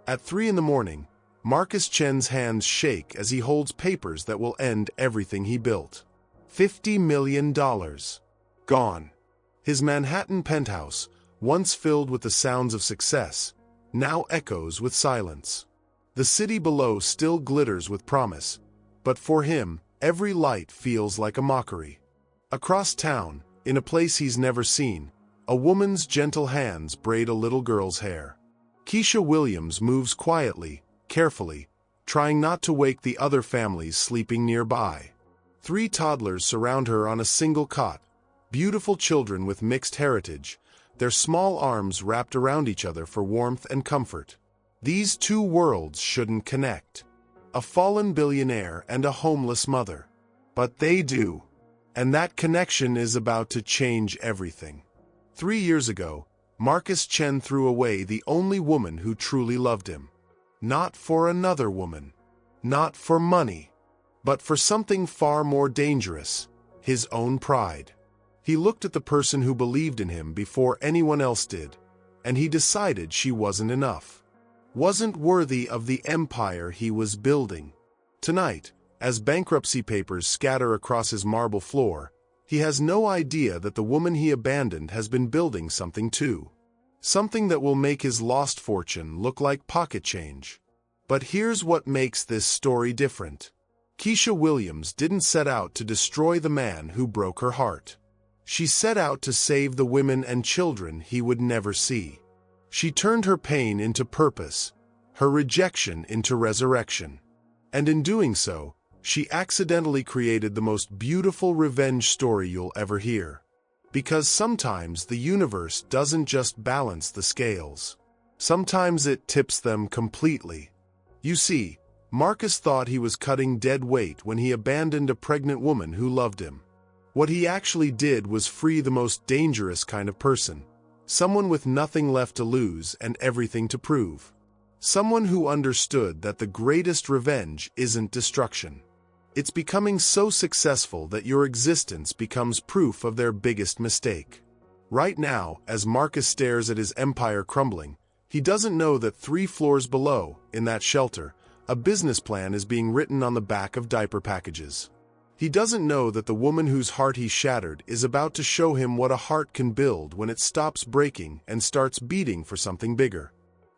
At 3 in the morning, Marcus Chen's hands shake as he holds papers that will end everything he built. $50 million. Gone. His Manhattan penthouse, once filled with the sounds of success, now echoes with silence. The city below still glitters with promise, but for him, every light feels like a mockery. Across town, in a place he's never seen, a woman's gentle hands braid a little girl's hair. Keisha Williams moves quietly, carefully, trying not to wake the other families sleeping nearby. 3 toddlers surround her on a single cot, beautiful children with mixed heritage, their small arms wrapped around each other for warmth and comfort. These two worlds shouldn't connect. A fallen billionaire and a homeless mother. But they do. And that connection is about to change everything. 3 years ago, Marcus Chen threw away the only woman who truly loved him. Not for another woman. Not for money. But for something far more dangerous, his own pride. He looked at the person who believed in him before anyone else did, and he decided she wasn't enough. Wasn't worthy of the empire he was building. Tonight, as bankruptcy papers scatter across his marble floor, he has no idea that the woman he abandoned has been building something too. Something that will make his lost fortune look like pocket change. But here's what makes this story different. Keisha Williams didn't set out to destroy the man who broke her heart. She set out to save the women and children he would never see. She turned her pain into purpose, her rejection into resurrection. And in doing so, she accidentally created the most beautiful revenge story you'll ever hear. Because sometimes the universe doesn't just balance the scales. Sometimes it tips them completely. You see, Marcus thought he was cutting dead weight when he abandoned a pregnant woman who loved him. What he actually did was free the most dangerous kind of person. Someone with nothing left to lose and everything to prove. Someone who understood that the greatest revenge isn't destruction. It's becoming so successful that your existence becomes proof of their biggest mistake. Right now, as Marcus stares at his empire crumbling, he doesn't know that 3 floors below, in that shelter, a business plan is being written on the back of diaper packages. He doesn't know that the woman whose heart he shattered is about to show him what a heart can build when it stops breaking and starts beating for something bigger.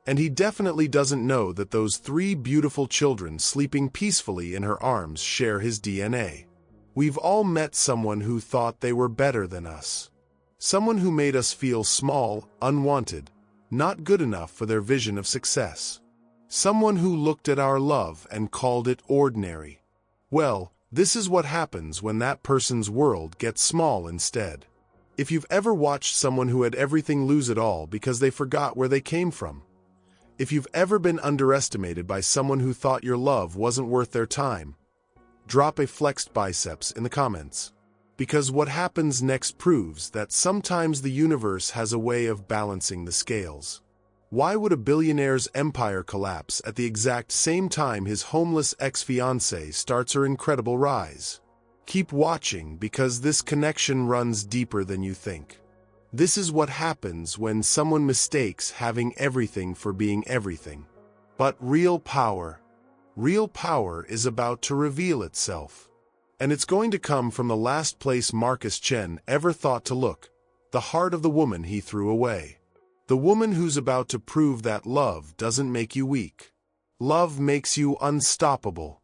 And he definitely doesn't know that those 3 beautiful children sleeping peacefully in her arms share his DNA. We've all met someone who thought they were better than us. Someone who made us feel small, unwanted, not good enough for their vision of success. Someone who looked at our love and called it ordinary. Well, this is what happens when that person's world gets small instead. If you've ever watched someone who had everything lose it all because they forgot where they came from. If you've ever been underestimated by someone who thought your love wasn't worth their time, drop a flexed biceps in the comments. Because what happens next proves that sometimes the universe has a way of balancing the scales. Why would a billionaire's empire collapse at the exact same time his homeless ex-fiancée starts her incredible rise? Keep watching because this connection runs deeper than you think. This is what happens when someone mistakes having everything for being everything. But real power is about to reveal itself. And it's going to come from the last place Marcus Chen ever thought to look, the heart of the woman he threw away. The woman who's about to prove that love doesn't make you weak. Love makes you unstoppable.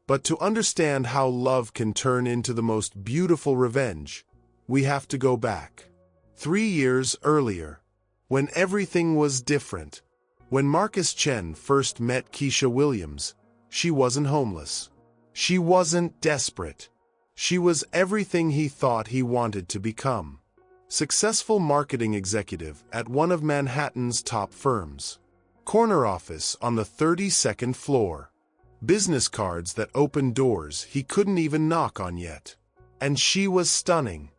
But to understand how love can turn into the most beautiful revenge, we have to go back. 3 years earlier, when everything was different. When Marcus Chen first met Keisha Williams, she wasn't homeless. She wasn't desperate. She was everything he thought he wanted to become. Successful marketing executive at one of Manhattan's top firms. Corner office on the 32nd floor. Business cards that opened doors he couldn't even knock on yet. And she was stunning.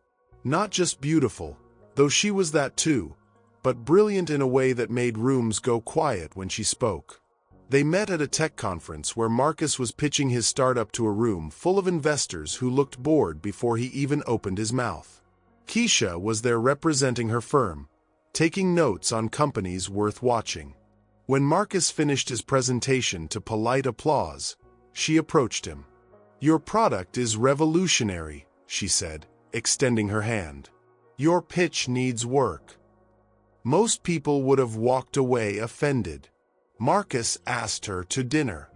Not just beautiful, though she was that too, but brilliant in a way that made rooms go quiet when she spoke. They met at a tech conference where Marcus was pitching his startup to a room full of investors who looked bored before he even opened his mouth. Keisha was there representing her firm, taking notes on companies worth watching. When Marcus finished his presentation to polite applause, she approached him. "Your product is revolutionary," she said, extending her hand. "Your pitch needs work." Most people would have walked away offended. Marcus asked her to dinner.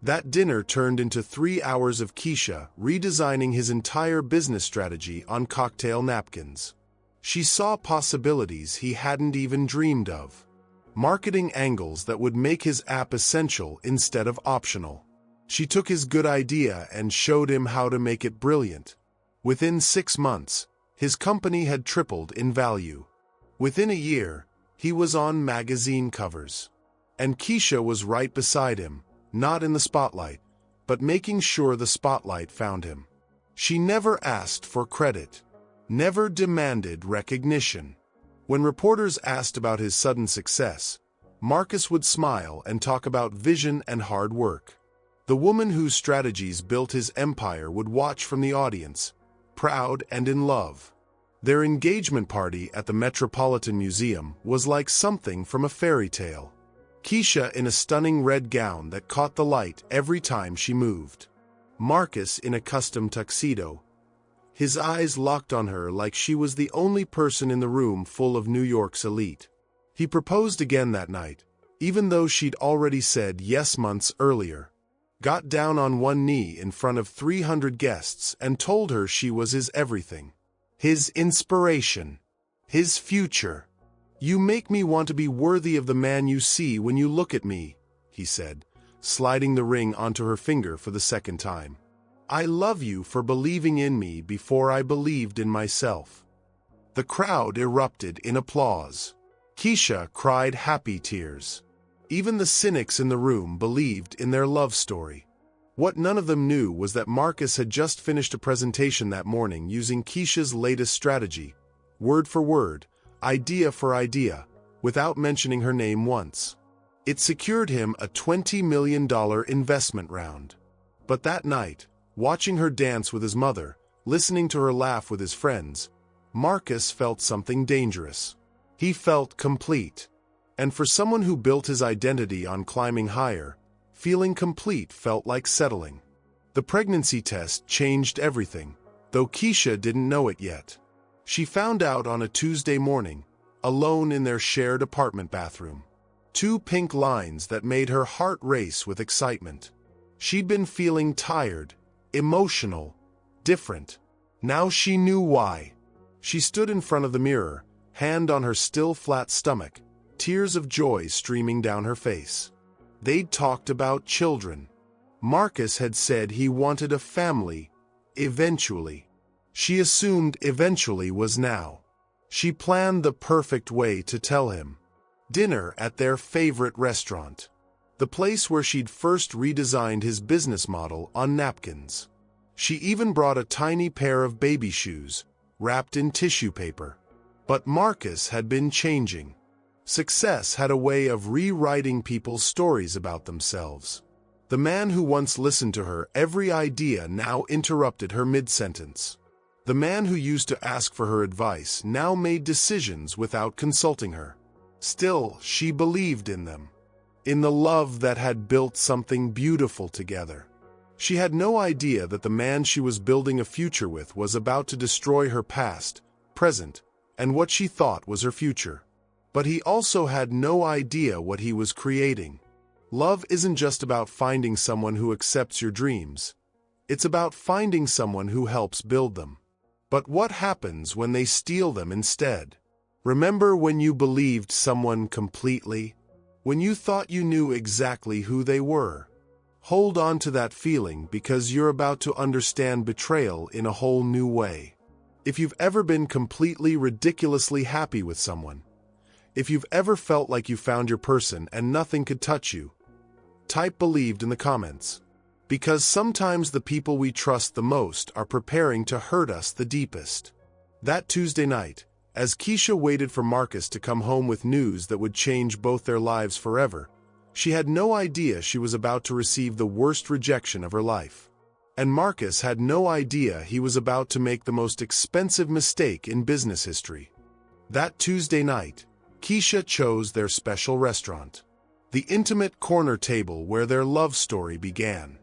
That dinner turned into 3 hours of Keisha redesigning his entire business strategy on cocktail napkins. She saw possibilities he hadn't even dreamed of. Marketing angles that would make his app essential instead of optional. She took his good idea and showed him how to make it brilliant. Within 6 months, his company had tripled in value. Within a year, he was on magazine covers. And Keisha was right beside him, not in the spotlight, but making sure the spotlight found him. She never asked for credit, never demanded recognition. When reporters asked about his sudden success, Marcus would smile and talk about vision and hard work. The woman whose strategies built his empire would watch from the audience, proud and in love. Their engagement party at the Metropolitan Museum was like something from a fairy tale. Keisha in a stunning red gown that caught the light every time she moved. Marcus in a custom tuxedo, his eyes locked on her like she was the only person in the room full of New York's elite. He proposed again that night, even though she'd already said yes months earlier. Got down on one knee in front of 300 guests and told her she was his everything. His inspiration. His future. "You make me want to be worthy of the man you see when you look at me," he said, sliding the ring onto her finger for the second time. "I love you for believing in me before I believed in myself." The crowd erupted in applause. Keisha cried happy tears. Even the cynics in the room believed in their love story. What none of them knew was that Marcus had just finished a presentation that morning using Keisha's latest strategy, word for word, idea for idea, without mentioning her name once. It secured him a $20 million investment round. But that night, watching her dance with his mother, listening to her laugh with his friends, Marcus felt something dangerous. He felt complete. And for someone who built his identity on climbing higher, feeling complete felt like settling. The pregnancy test changed everything, though Keisha didn't know it yet. She found out on a Tuesday morning, alone in their shared apartment bathroom. 2 pink lines that made her heart race with excitement. She'd been feeling tired, emotional, different. Now she knew why. She stood in front of the mirror, hand on her still flat stomach, tears of joy streaming down her face. They'd talked about children. Marcus had said he wanted a family, eventually. She assumed eventually was now. She planned the perfect way to tell him. Dinner at their favorite restaurant. The place where she'd first redesigned his business model on napkins. She even brought a tiny pair of baby shoes, wrapped in tissue paper. But Marcus had been changing. Success had a way of rewriting people's stories about themselves. The man who once listened to her every idea now interrupted her mid-sentence. The man who used to ask for her advice now made decisions without consulting her. Still, she believed in them. In the love that had built something beautiful together. She had no idea that the man she was building a future with was about to destroy her past, present, and what she thought was her future. But he also had no idea what he was creating. Love isn't just about finding someone who accepts your dreams. It's about finding someone who helps build them. But what happens when they steal them instead? Remember when you believed someone completely? When you thought you knew exactly who they were? Hold on to that feeling because you're about to understand betrayal in a whole new way. If you've ever been completely ridiculously happy with someone, if you've ever felt like you found your person and nothing could touch you, type believed in the comments. Because sometimes the people we trust the most are preparing to hurt us the deepest. That Tuesday night, as Keisha waited for Marcus to come home with news that would change both their lives forever, she had no idea she was about to receive the worst rejection of her life. And Marcus had no idea he was about to make the most expensive mistake in business history. That Tuesday night, Keisha chose their special restaurant. the intimate corner table where their love story began.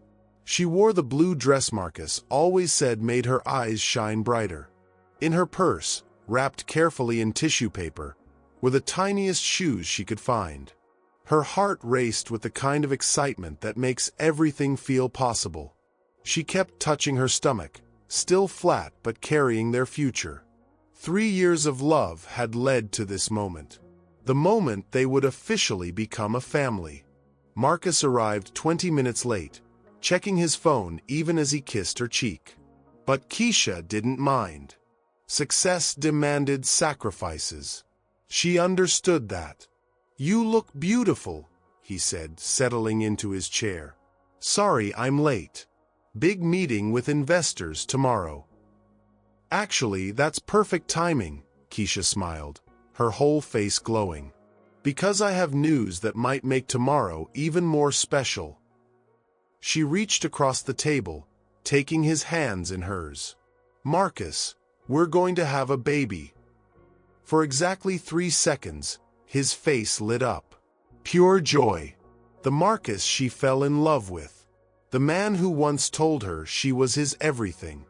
She wore the blue dress Marcus always said made her eyes shine brighter. In her purse, wrapped carefully in tissue paper, were the tiniest shoes she could find. Her heart raced with the kind of excitement that makes everything feel possible. She kept touching her stomach, still flat but carrying their future. 3 years of love had led to this moment. The moment they would officially become a family. Marcus arrived 20 minutes late, checking his phone even as he kissed her cheek. But Keisha didn't mind. Success demanded sacrifices. She understood that. "You look beautiful," he said, settling into his chair. "Sorry I'm late. Big meeting with investors tomorrow." "Actually, that's perfect timing," Keisha smiled, her whole face glowing. "Because I have news that might make tomorrow even more special." She reached across the table, taking his hands in hers. "Marcus, we're going to have a baby." For exactly 3 seconds, his face lit up. Pure joy. The Marcus she fell in love with. The man who once told her she was his everything.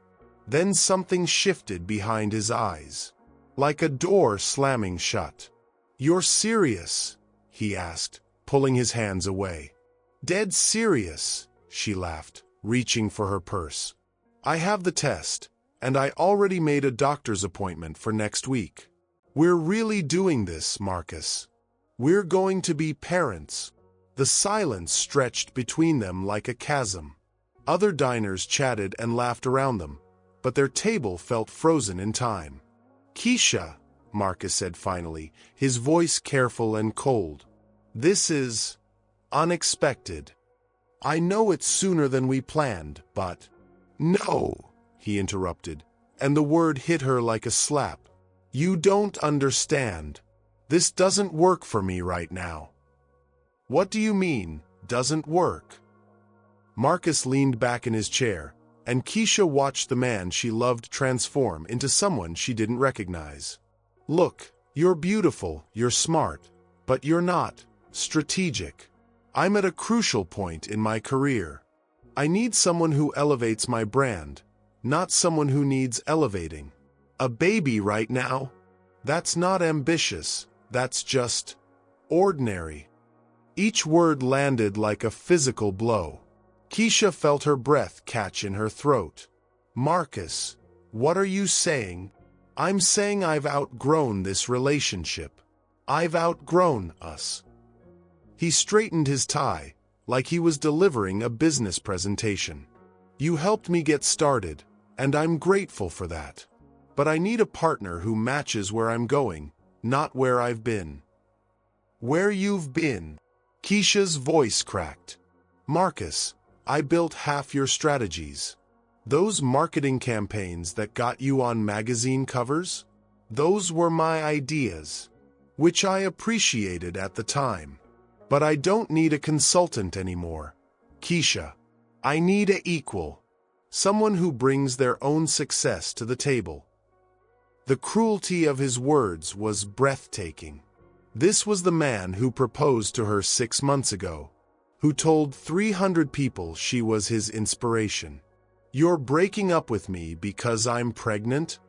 Then something shifted behind his eyes. Like a door slamming shut. "You're serious?" he asked, pulling his hands away. "Dead serious," she laughed, reaching for her purse. "I have the test, and I already made a doctor's appointment for next week. We're really doing this, Marcus. We're going to be parents." The silence stretched between them like a chasm. Other diners chatted and laughed around them, but their table felt frozen in time. "Keisha," Marcus said finally, his voice careful and cold. "This is unexpected. I know it's sooner than we planned, but—" "No," he interrupted, and the word hit her like a slap. "You don't understand. This doesn't work for me right now." "What do you mean, doesn't work?" Marcus leaned back in his chair, and Keisha watched the man she loved transform into someone she didn't recognize. "Look, you're beautiful, you're smart, but you're not strategic. I'm at a crucial point in my career. I need someone who elevates my brand, not someone who needs elevating. A baby right now? That's not ambitious, that's just ordinary." Each word landed like a physical blow. Keisha felt her breath catch in her throat. "Marcus, what are you saying?" "I'm saying I've outgrown this relationship. I've outgrown us." He straightened his tie, like he was delivering a business presentation. "You helped me get started, and I'm grateful for that. But I need a partner who matches where I'm going, not where I've been." "Where you've been?" Keisha's voice cracked. "Marcus, I built half your strategies. Those marketing campaigns that got you on magazine covers? Those were my ideas, which I appreciated at the time. But I don't need a consultant anymore. Keisha, I need an equal. Someone who brings their own success to the table." The cruelty of his words was breathtaking. This was the man who proposed to her 6 months ago, who told 300 people she was his inspiration. "You're breaking up with me because I'm pregnant?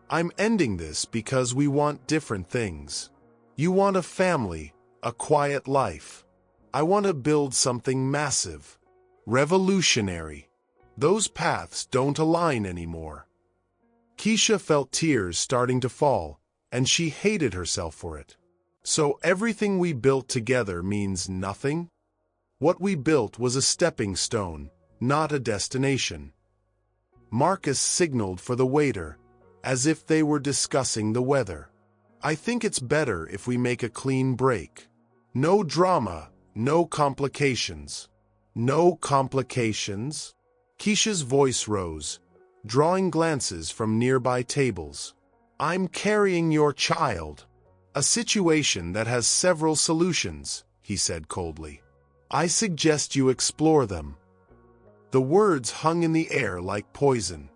I'm ending this because we want different things. You want a family, a quiet life. I want to build something massive, revolutionary. Those paths don't align anymore." Keisha felt tears starting to fall, and she hated herself for it. "So everything we built together means nothing?" "What we built was a stepping stone, not a destination." Marcus signaled for the waiter, as if they were discussing the weather. "I think it's better if we make a clean break. No drama, no complications." "No complications?" Keisha's voice rose, drawing glances from nearby tables. "I'm carrying your child. A situation that has several solutions," he said coldly. "I suggest you explore them." The words hung in the air like poison.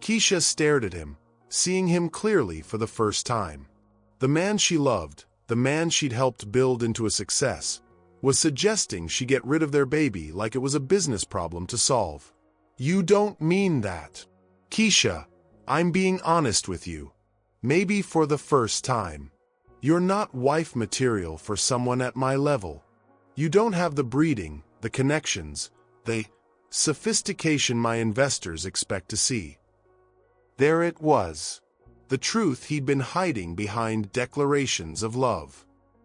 Keisha stared at him, seeing him clearly for the first time. The man she loved, the man she'd helped build into a success, was suggesting she get rid of their baby like it was a business problem to solve. You don't mean that. Keisha, I'm being honest with you. Maybe for the first time. You're not wife material for someone at my level. You don't have the breeding, the connections, the sophistication my investors expect to see. There it was. The truth he'd been hiding behind declarations of love.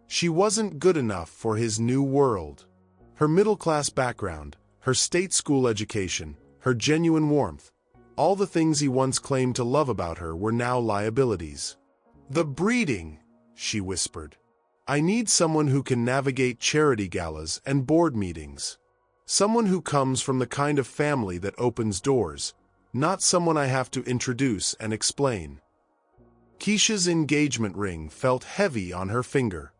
She wasn't good enough for his new world. Her middle-class background, her state school education, her genuine warmth, all the things he once claimed to love about her were now liabilities. The breeding, she whispered. I need someone who can navigate charity galas and board meetings. Someone who comes from the kind of family that opens doors, not someone I have to introduce and explain. Keisha's engagement ring felt heavy on her finger.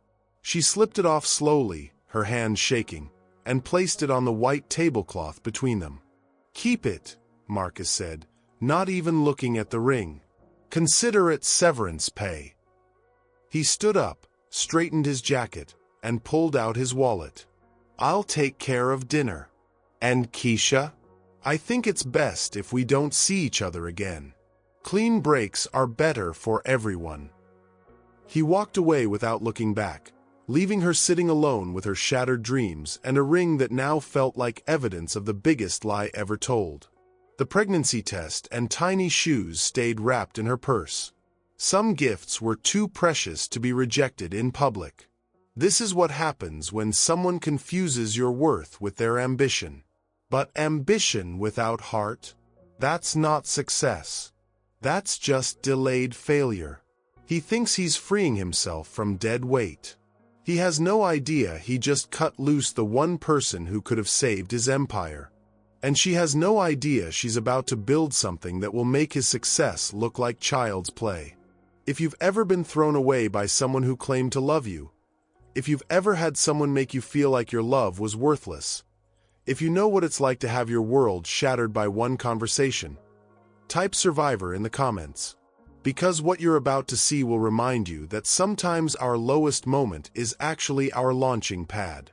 She slipped it off slowly, her hand shaking, and placed it on the white tablecloth between them. Keep it, Marcus said, not even looking at the ring. Consider it severance pay. He stood up, straightened his jacket, and pulled out his wallet. I'll take care of dinner. And Keisha? I think it's best if we don't see each other again. Clean breaks are better for everyone. He walked away without looking back, leaving her sitting alone with her shattered dreams and a ring that now felt like evidence of the biggest lie ever told. The pregnancy test and tiny shoes stayed wrapped in her purse. Some gifts were too precious to be rejected in public. This is what happens when someone confuses your worth with their ambition. But ambition without heart? That's not success. That's just delayed failure. He thinks he's freeing himself from dead weight. He has no idea he just cut loose the one person who could have saved his empire. And she has no idea she's about to build something that will make his success look like child's play. If you've ever been thrown away by someone who claimed to love you, if you've ever had someone make you feel like your love was worthless, if you know what it's like to have your world shattered by one conversation, type survivor in the comments. Because what you're about to see will remind you that sometimes our lowest moment is actually our launching pad.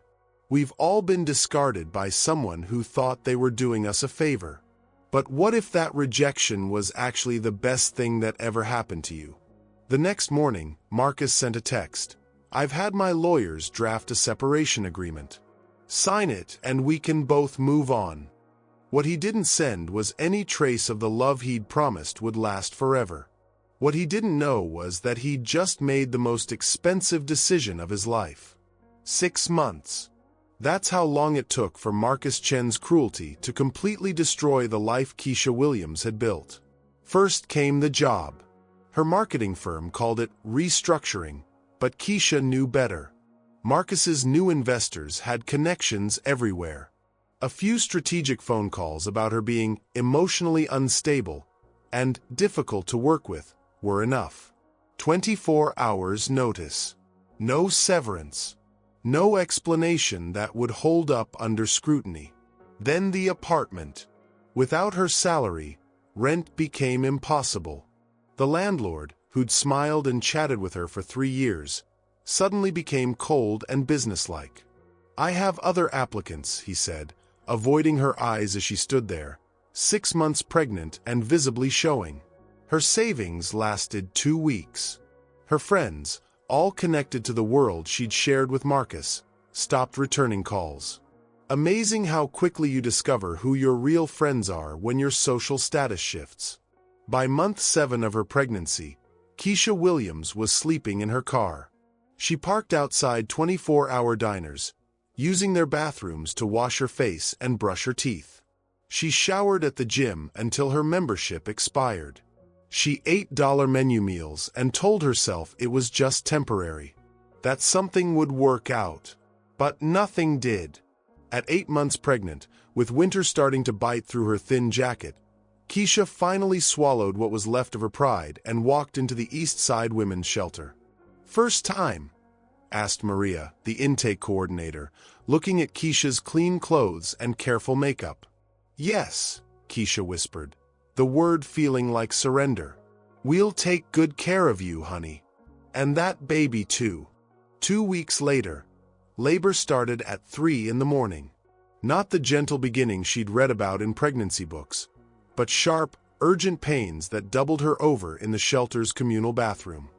We've all been discarded by someone who thought they were doing us a favor. But what if that rejection was actually the best thing that ever happened to you? The next morning, Marcus sent a text. I've had my lawyers draft a separation agreement. Sign it and we can both move on. What he didn't send was any trace of the love he'd promised would last forever. What he didn't know was that he'd just made the most expensive decision of his life. 6 months. That's how long it took for Marcus Chen's cruelty to completely destroy the life Keisha Williams had built. First came the job. Her marketing firm called it restructuring, but Keisha knew better. Marcus's new investors had connections everywhere. A few strategic phone calls about her being emotionally unstable and difficult to work with were enough. 24 hours notice. No severance. No explanation that would hold up under scrutiny. Then the apartment. Without her salary, rent became impossible. The landlord, who'd smiled and chatted with her for 3 years, suddenly became cold and businesslike. I have other applicants, he said, avoiding her eyes as she stood there, 6 months pregnant and visibly showing. Her savings lasted 2 weeks. Her friends, all connected to the world she'd shared with Marcus, stopped returning calls. Amazing how quickly you discover who your real friends are when your social status shifts. By month 7 of her pregnancy, Keisha Williams was sleeping in her car. She parked outside 24-hour diners, using their bathrooms to wash her face and brush her teeth. She showered at the gym until her membership expired. She ate dollar menu meals and told herself it was just temporary, that something would work out. But nothing did. At 8 months pregnant, with winter starting to bite through her thin jacket, Keisha finally swallowed what was left of her pride and walked into the East Side Women's Shelter. First time? Asked Maria, the intake coordinator, looking at Keisha's clean clothes and careful makeup. Yes, Keisha whispered, the word feeling like surrender. We'll take good care of you, honey. And that baby too. 2 weeks later, Labor started at 3 in the morning. Not the gentle beginning she'd read about in pregnancy books, but sharp, urgent pains that doubled her over in the shelter's communal bathroom.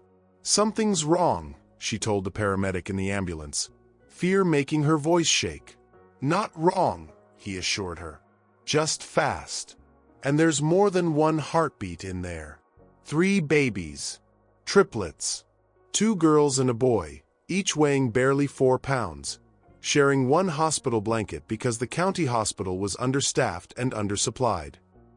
"Something's wrong," she told the paramedic in the ambulance, fear making her voice shake. "Not wrong," he assured her. "Just fast. And there's more than one heartbeat in there. 3 babies. Triplets. 2 girls and a boy, each weighing barely 4 pounds, sharing one hospital blanket because the county hospital was understaffed and undersupplied."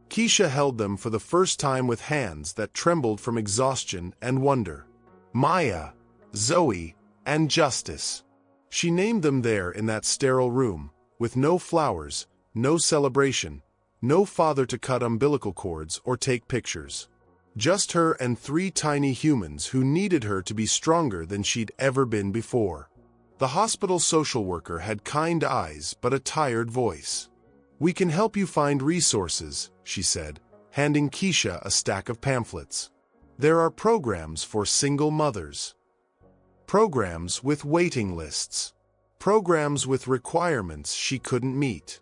Keisha held them for the first time with hands that trembled from exhaustion and wonder. Maya, Zoe, and Justice. She named them there in that sterile room, with no flowers, no celebration, no father to cut umbilical cords or take pictures. Just her and 3 tiny humans who needed her to be stronger than she'd ever been before. The hospital social worker had kind eyes but a tired voice. "We can help you find resources," she said, handing Keisha a stack of pamphlets. "There are programs for single mothers. Programs with waiting lists. Programs with requirements she couldn't meet.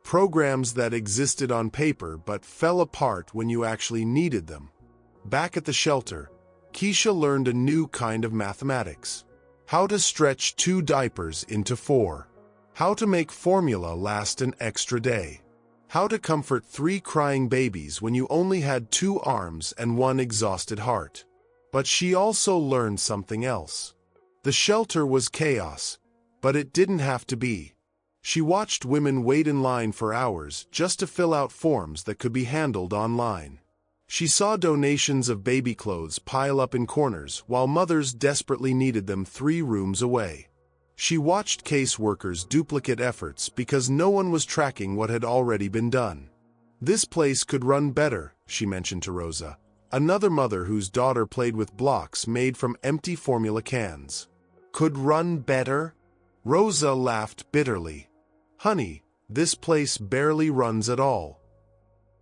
Programs that existed on paper but fell apart when you actually needed them." Back at the shelter, Keisha learned a new kind of mathematics. How to stretch 2 diapers into 4. How to make formula last an extra day. How to comfort 3 crying babies when you only had 2 arms and 1 exhausted heart. But she also learned something else. The shelter was chaos, but it didn't have to be. She watched women wait in line for hours just to fill out forms that could be handled online. She saw donations of baby clothes pile up in corners while mothers desperately needed them 3 rooms away. She watched caseworkers duplicate efforts because no one was tracking what had already been done. "This place could run better," she mentioned to Rosa, another mother whose daughter played with blocks made from empty formula cans. "Could run better?" Rosa laughed bitterly. "Honey, this place barely runs at all."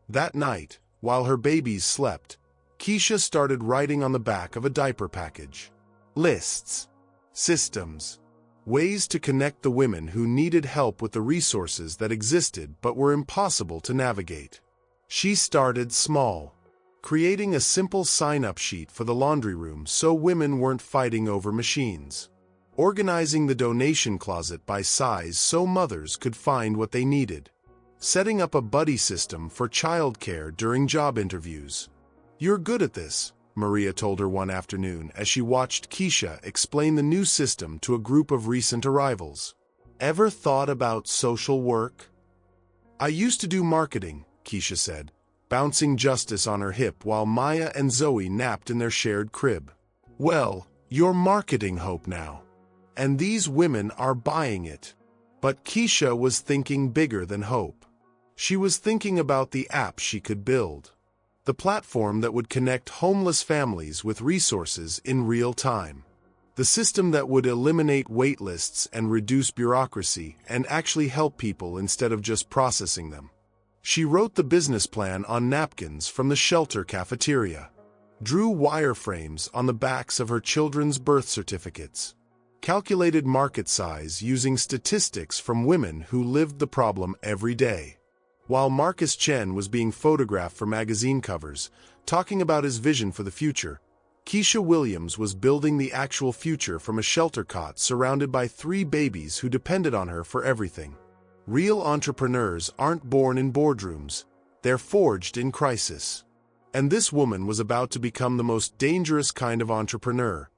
That night, while her babies slept, Keisha started writing on the back of a diaper package. Lists. Systems. Ways to connect the women who needed help with the resources that existed but were impossible to navigate. She started small, creating a simple sign-up sheet for the laundry room so women weren't fighting over machines. Organizing the donation closet by size so mothers could find what they needed. Setting up a buddy system for childcare during job interviews. "You're good at this," Maria told her one afternoon as she watched Keisha explain the new system to a group of recent arrivals. "Ever thought about social work?" "I used to do marketing," Keisha said, bouncing Justice on her hip while Maya and Zoe napped in their shared crib. "Well, you're marketing hope now. And these women are buying it." But Keisha was thinking bigger than hope. She was thinking about the app she could build. The platform that would connect homeless families with resources in real time. The system that would eliminate wait lists and reduce bureaucracy and actually help people instead of just processing them. She wrote the business plan on napkins from the shelter cafeteria. Drew wireframes on the backs of her children's birth certificates. Calculated market size using statistics from women who lived the problem every day. While Marcus Chen was being photographed for magazine covers, talking about his vision for the future, Keisha Williams was building the actual future from a shelter cot surrounded by 3 babies who depended on her for everything. Real entrepreneurs aren't born in boardrooms, they're forged in crisis. And this woman was about to become the most dangerous kind of entrepreneur,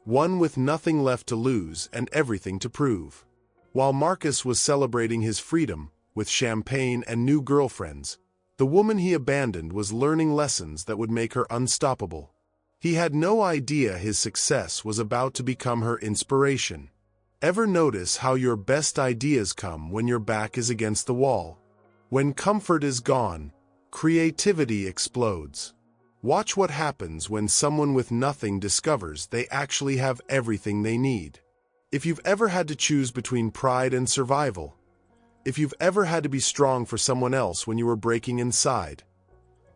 one with nothing left to lose and everything to prove. While Marcus was celebrating his freedom, with champagne and new girlfriends, the woman he abandoned was learning lessons that would make her unstoppable. He had no idea his success was about to become her inspiration. Ever notice how your best ideas come when your back is against the wall? When comfort is gone, creativity explodes. Watch what happens when someone with nothing discovers they actually have everything they need. If you've ever had to choose between pride and survival, if you've ever had to be strong for someone else when you were breaking inside,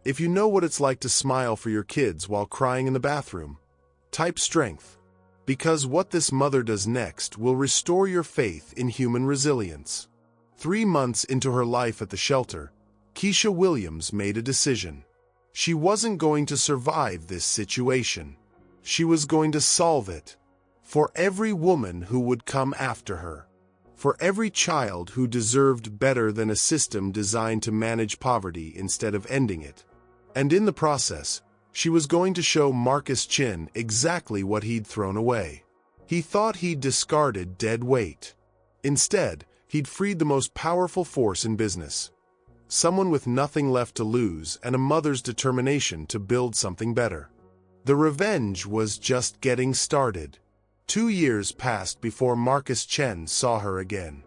if you know what it's like to smile for your kids while crying in the bathroom, type strength. Because what this mother does next will restore your faith in human resilience. 3 months into her life at the shelter, Keisha Williams made a decision. She wasn't going to survive this situation. She was going to solve it. For every woman who would come after her. For every child who deserved better than a system designed to manage poverty instead of ending it. And in the process, she was going to show Marcus Chin exactly what he'd thrown away. He thought he'd discarded dead weight. Instead, he'd freed the most powerful force in business. Someone with nothing left to lose and a mother's determination to build something better. The revenge was just getting started. 2 years passed before Marcus Chen saw her again.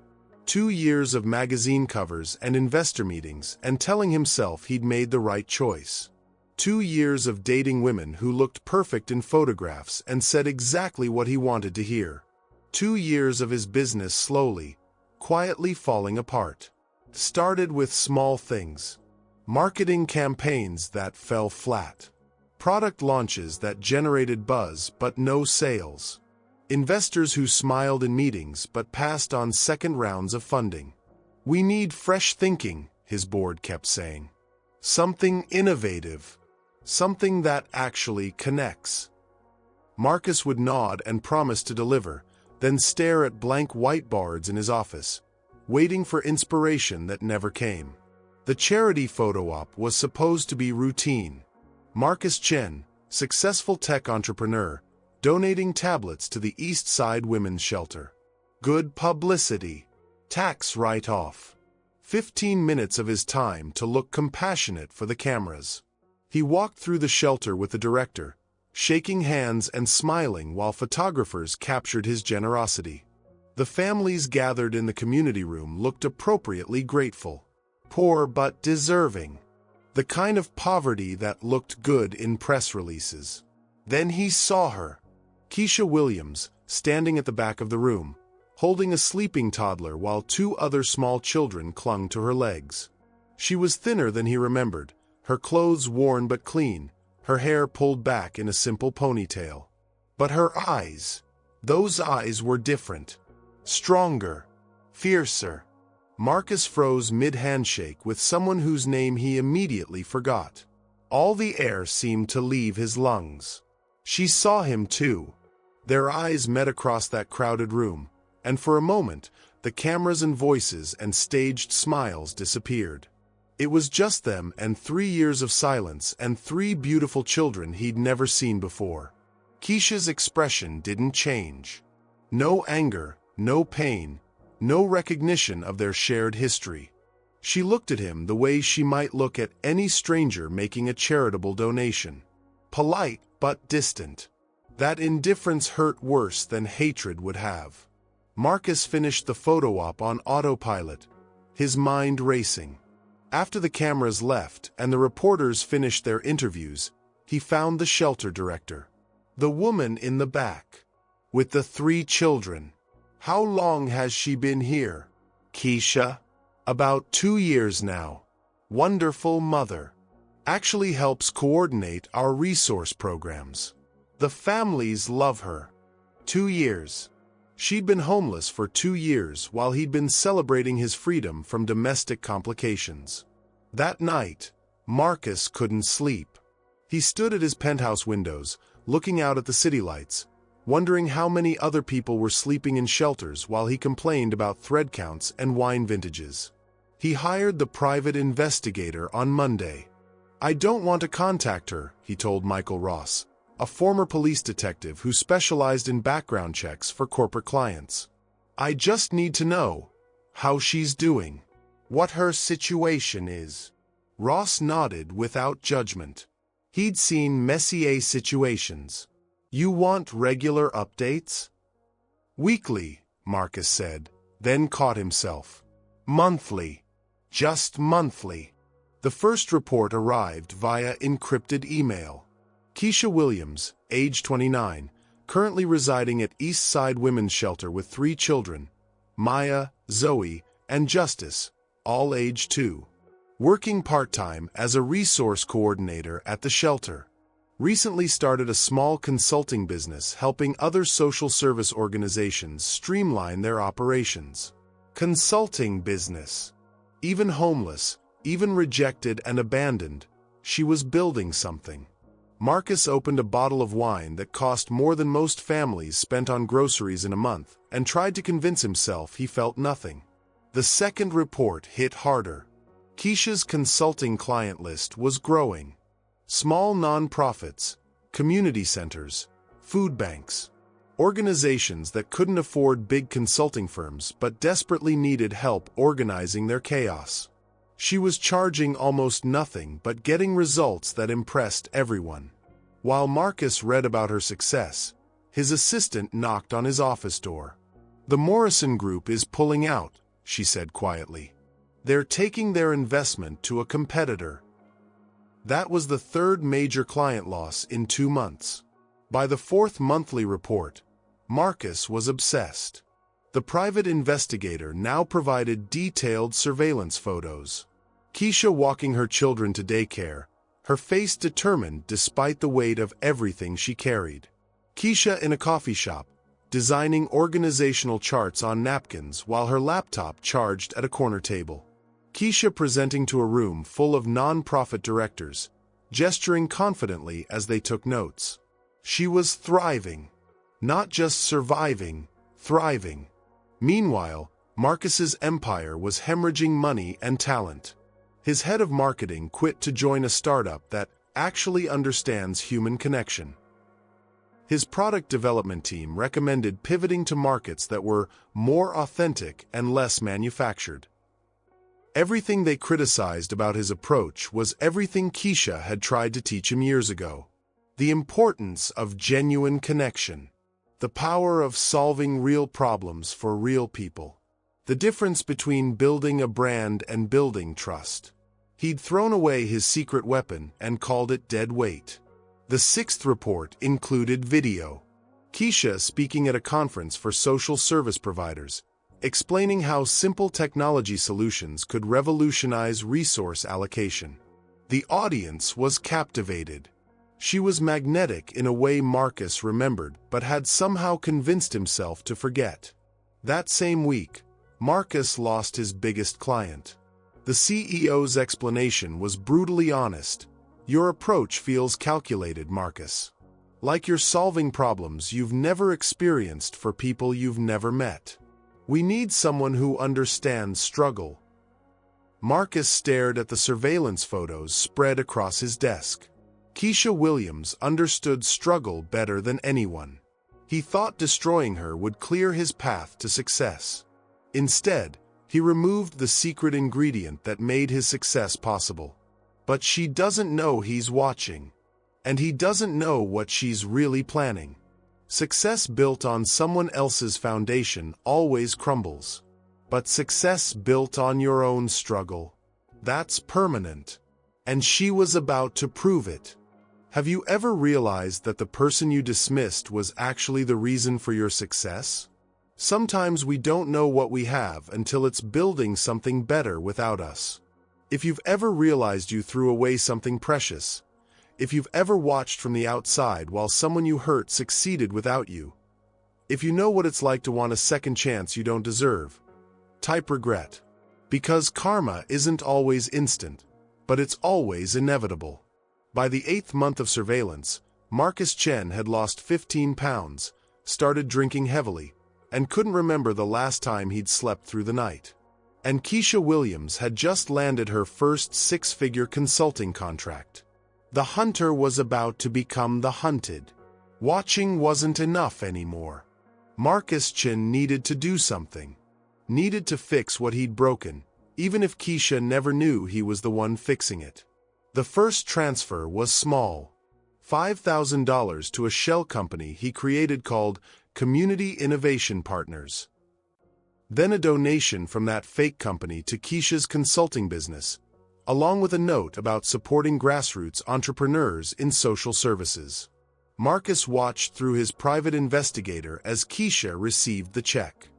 2 years of magazine covers and investor meetings and telling himself he'd made the right choice. 2 years of dating women who looked perfect in photographs and said exactly what he wanted to hear. 2 years of his business slowly, quietly falling apart. Started with small things. Marketing campaigns that fell flat. Product launches that generated buzz but no sales. Investors who smiled in meetings but passed on second rounds of funding. "We need fresh thinking," his board kept saying. "Something innovative. Something that actually connects." Marcus would nod and promise to deliver, then stare at blank whiteboards in his office, waiting for inspiration that never came. The charity photo op was supposed to be routine. Marcus Chen, successful tech entrepreneur, donating tablets to the East Side Women's Shelter. Good publicity. Tax write-off. 15 minutes of his time to look compassionate for the cameras. He walked through the shelter with the director, shaking hands and smiling while photographers captured his generosity. The families gathered in the community room looked appropriately grateful. Poor but deserving. The kind of poverty that looked good in press releases. Then he saw her. Keisha Williams, standing at the back of the room, holding a sleeping toddler while 2 other small children clung to her legs. She was thinner than he remembered, her clothes worn but clean, her hair pulled back in a simple ponytail. But her eyes, those eyes were different. Stronger. Fiercer. Marcus froze mid-handshake with someone whose name he immediately forgot. All the air seemed to leave his lungs. She saw him too. Their eyes met across that crowded room, and for a moment, the cameras and voices and staged smiles disappeared. It was just them and 3 years of silence and 3 beautiful children he'd never seen before. Keisha's expression didn't change. No anger, no pain, no recognition of their shared history. She looked at him the way she might look at any stranger making a charitable donation. Polite but distant. That indifference hurt worse than hatred would have. Marcus finished the photo op on autopilot, his mind racing. After the cameras left and the reporters finished their interviews, he found the shelter director. The woman in the back. With the 3 children. "How long has she been here?" "Keisha?" "About 2 years now. Wonderful mother. Actually helps coordinate our resource programs. The families love her." 2 years. She'd been homeless for 2 years while he'd been celebrating his freedom from domestic complications. That night, Marcus couldn't sleep. He stood at his penthouse windows, looking out at the city lights, wondering how many other people were sleeping in shelters while he complained about thread counts and wine vintages. He hired the private investigator on Monday. "I don't want to contact her," he told Michael Ross, a former police detective who specialized in background checks for corporate clients. "I just need to know how she's doing, what her situation is." Ross nodded without judgment. He'd seen Messier situations. "You want regular updates?" "Weekly," Marcus said, then caught himself. "Monthly. Just monthly." The first report arrived via encrypted email. Keisha Williams, age 29, currently residing at East Side Women's Shelter with 3 children, Maya, Zoe, and Justice, all age 2. Working part-time as a resource coordinator at the shelter. Recently started a small consulting business helping other social service organizations streamline their operations. Consulting business. Even homeless, even rejected and abandoned, she was building something. Marcus opened a bottle of wine that cost more than most families spent on groceries in a month and tried to convince himself he felt nothing. The second report hit harder. Keisha's consulting client list was growing. Small nonprofits, community centers, food banks, organizations that couldn't afford big consulting firms but desperately needed help organizing their chaos. She was charging almost nothing but getting results that impressed everyone. While Marcus read about her success, his assistant knocked on his office door. "The Morrison Group is pulling out," she said quietly. "They're taking their investment to a competitor." That was the third major client loss in 2 months. By the fourth monthly report, Marcus was obsessed. The private investigator now provided detailed surveillance photos. Keisha walking her children to daycare, her face determined despite the weight of everything she carried. Keisha in a coffee shop, designing organizational charts on napkins while her laptop charged at a corner table. Keisha presenting to a room full of non-profit directors, gesturing confidently as they took notes. She was thriving. Not just surviving, thriving. Meanwhile, Marcus's empire was hemorrhaging money and talent. His head of marketing quit to join a startup that actually understands human connection. His product development team recommended pivoting to markets that were more authentic and less manufactured. Everything they criticized about his approach was everything Keisha had tried to teach him years ago. The importance of genuine connection. The power of solving real problems for real people. The difference between building a brand and building trust. He'd thrown away his secret weapon and called it dead weight. The sixth report included video. Keisha speaking at a conference for social service providers, explaining how simple technology solutions could revolutionize resource allocation. The audience was captivated. She was magnetic in a way Marcus remembered but had somehow convinced himself to forget. That same week, Marcus lost his biggest client. The CEO's explanation was brutally honest. "Your approach feels calculated, Marcus. Like you're solving problems you've never experienced for people you've never met. We need someone who understands struggle." Marcus stared at the surveillance photos spread across his desk. Keisha Williams understood struggle better than anyone. He thought destroying her would clear his path to success. Instead, he removed the secret ingredient that made his success possible. But she doesn't know he's watching. And he doesn't know what she's really planning. Success built on someone else's foundation always crumbles. But success built on your own struggle, that's permanent. And she was about to prove it. Have you ever realized that the person you dismissed was actually the reason for your success? Sometimes we don't know what we have until it's building something better without us. If you've ever realized you threw away something precious, if you've ever watched from the outside while someone you hurt succeeded without you, if you know what it's like to want a second chance you don't deserve, type regret. Because karma isn't always instant, but it's always inevitable. By the 8th month of surveillance, Marcus Chen had lost 15 pounds, started drinking heavily, and couldn't remember the last time he'd slept through the night. And Keisha Williams had just landed her first 6-figure consulting contract. The hunter was about to become the hunted. Watching wasn't enough anymore. Marcus Chen needed to do something. Needed to fix what he'd broken, even if Keisha never knew he was the one fixing it. The first transfer was small. $5,000 to a shell company he created called Community Innovation Partners. Then a donation from that fake company to Keisha's consulting business, along with a note about supporting grassroots entrepreneurs in social services. Marcus watched through his private investigator as Keisha received the check.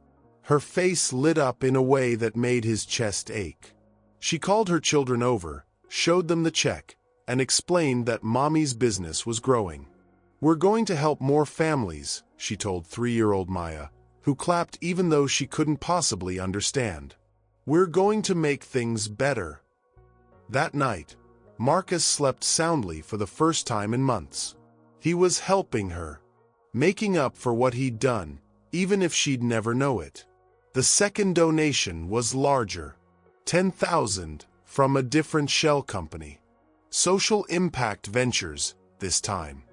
Her face lit up in a way that made his chest ache. She called her children over, showed them the check, and explained that Mommy's business was growing. "We're going to help more families," she told 3-year-old Maya, who clapped even though she couldn't possibly understand. "We're going to make things better." That night, Marcus slept soundly for the first time in months. He was helping her, making up for what he'd done, even if she'd never know it. The second donation was larger, 10,000 from a different shell company. Social Impact Ventures, this time.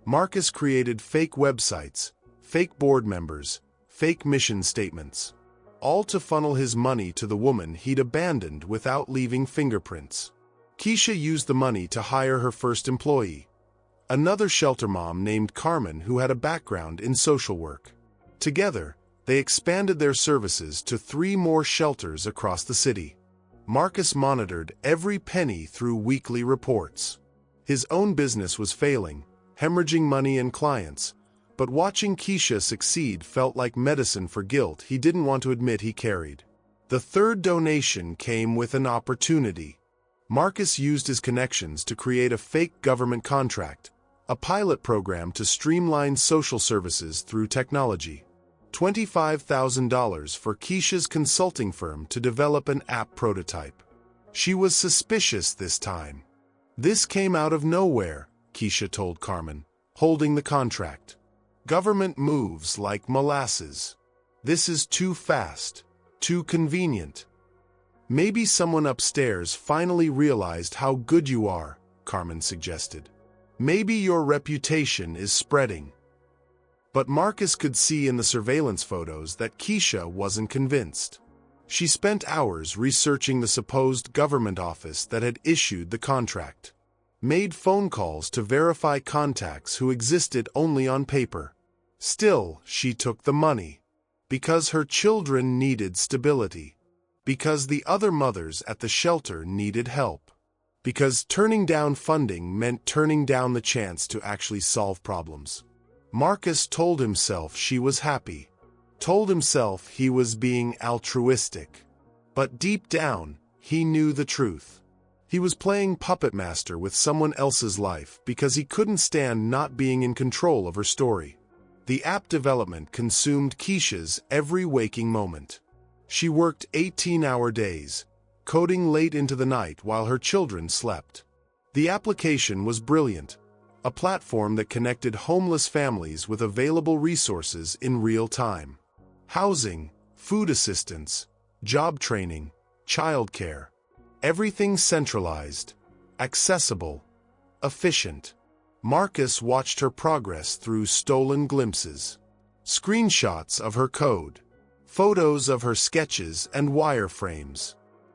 Marcus created fake websites, fake board members, fake mission statements, all to funnel his money to the woman he'd abandoned without leaving fingerprints. Keisha used the money to hire her first employee, another shelter mom named Carmen who had a background in social work. Together, they expanded their services to 3 more shelters across the city. Marcus monitored every penny through weekly reports. His own business was failing, hemorrhaging money and clients, but watching Keisha succeed felt like medicine for guilt he didn't want to admit he carried. The third donation came with an opportunity. Marcus used his connections to create a fake government contract, a pilot program to streamline social services through technology. $25,000 for Keisha's consulting firm to develop an app prototype. She was suspicious this time. "This came out of nowhere," Keisha told Carmen, holding the contract. "Government moves like molasses. This is too fast, too convenient." "Maybe someone upstairs finally realized how good you are," Carmen suggested. "Maybe your reputation is spreading." But Marcus could see in the surveillance photos that Keisha wasn't convinced. She spent hours researching the supposed government office that had issued the contract, made phone calls to verify contacts who existed only on paper. Still, she took the money. Because her children needed stability. Because the other mothers at the shelter needed help. Because turning down funding meant turning down the chance to actually solve problems. Marcus told himself she was happy. Told himself he was being altruistic. But deep down, he knew the truth. He was playing puppet master with someone else's life because he couldn't stand not being in control of her story. The app development consumed Keisha's every waking moment. She worked 18-hour days, coding late into the night while her children slept. The application was brilliant, a platform that connected homeless families with available resources in real time. Housing, food assistance, job training, childcare. Everything centralized, accessible, efficient. Marcus watched her progress through stolen glimpses. Screenshots of her code, photos of her sketches and wireframes.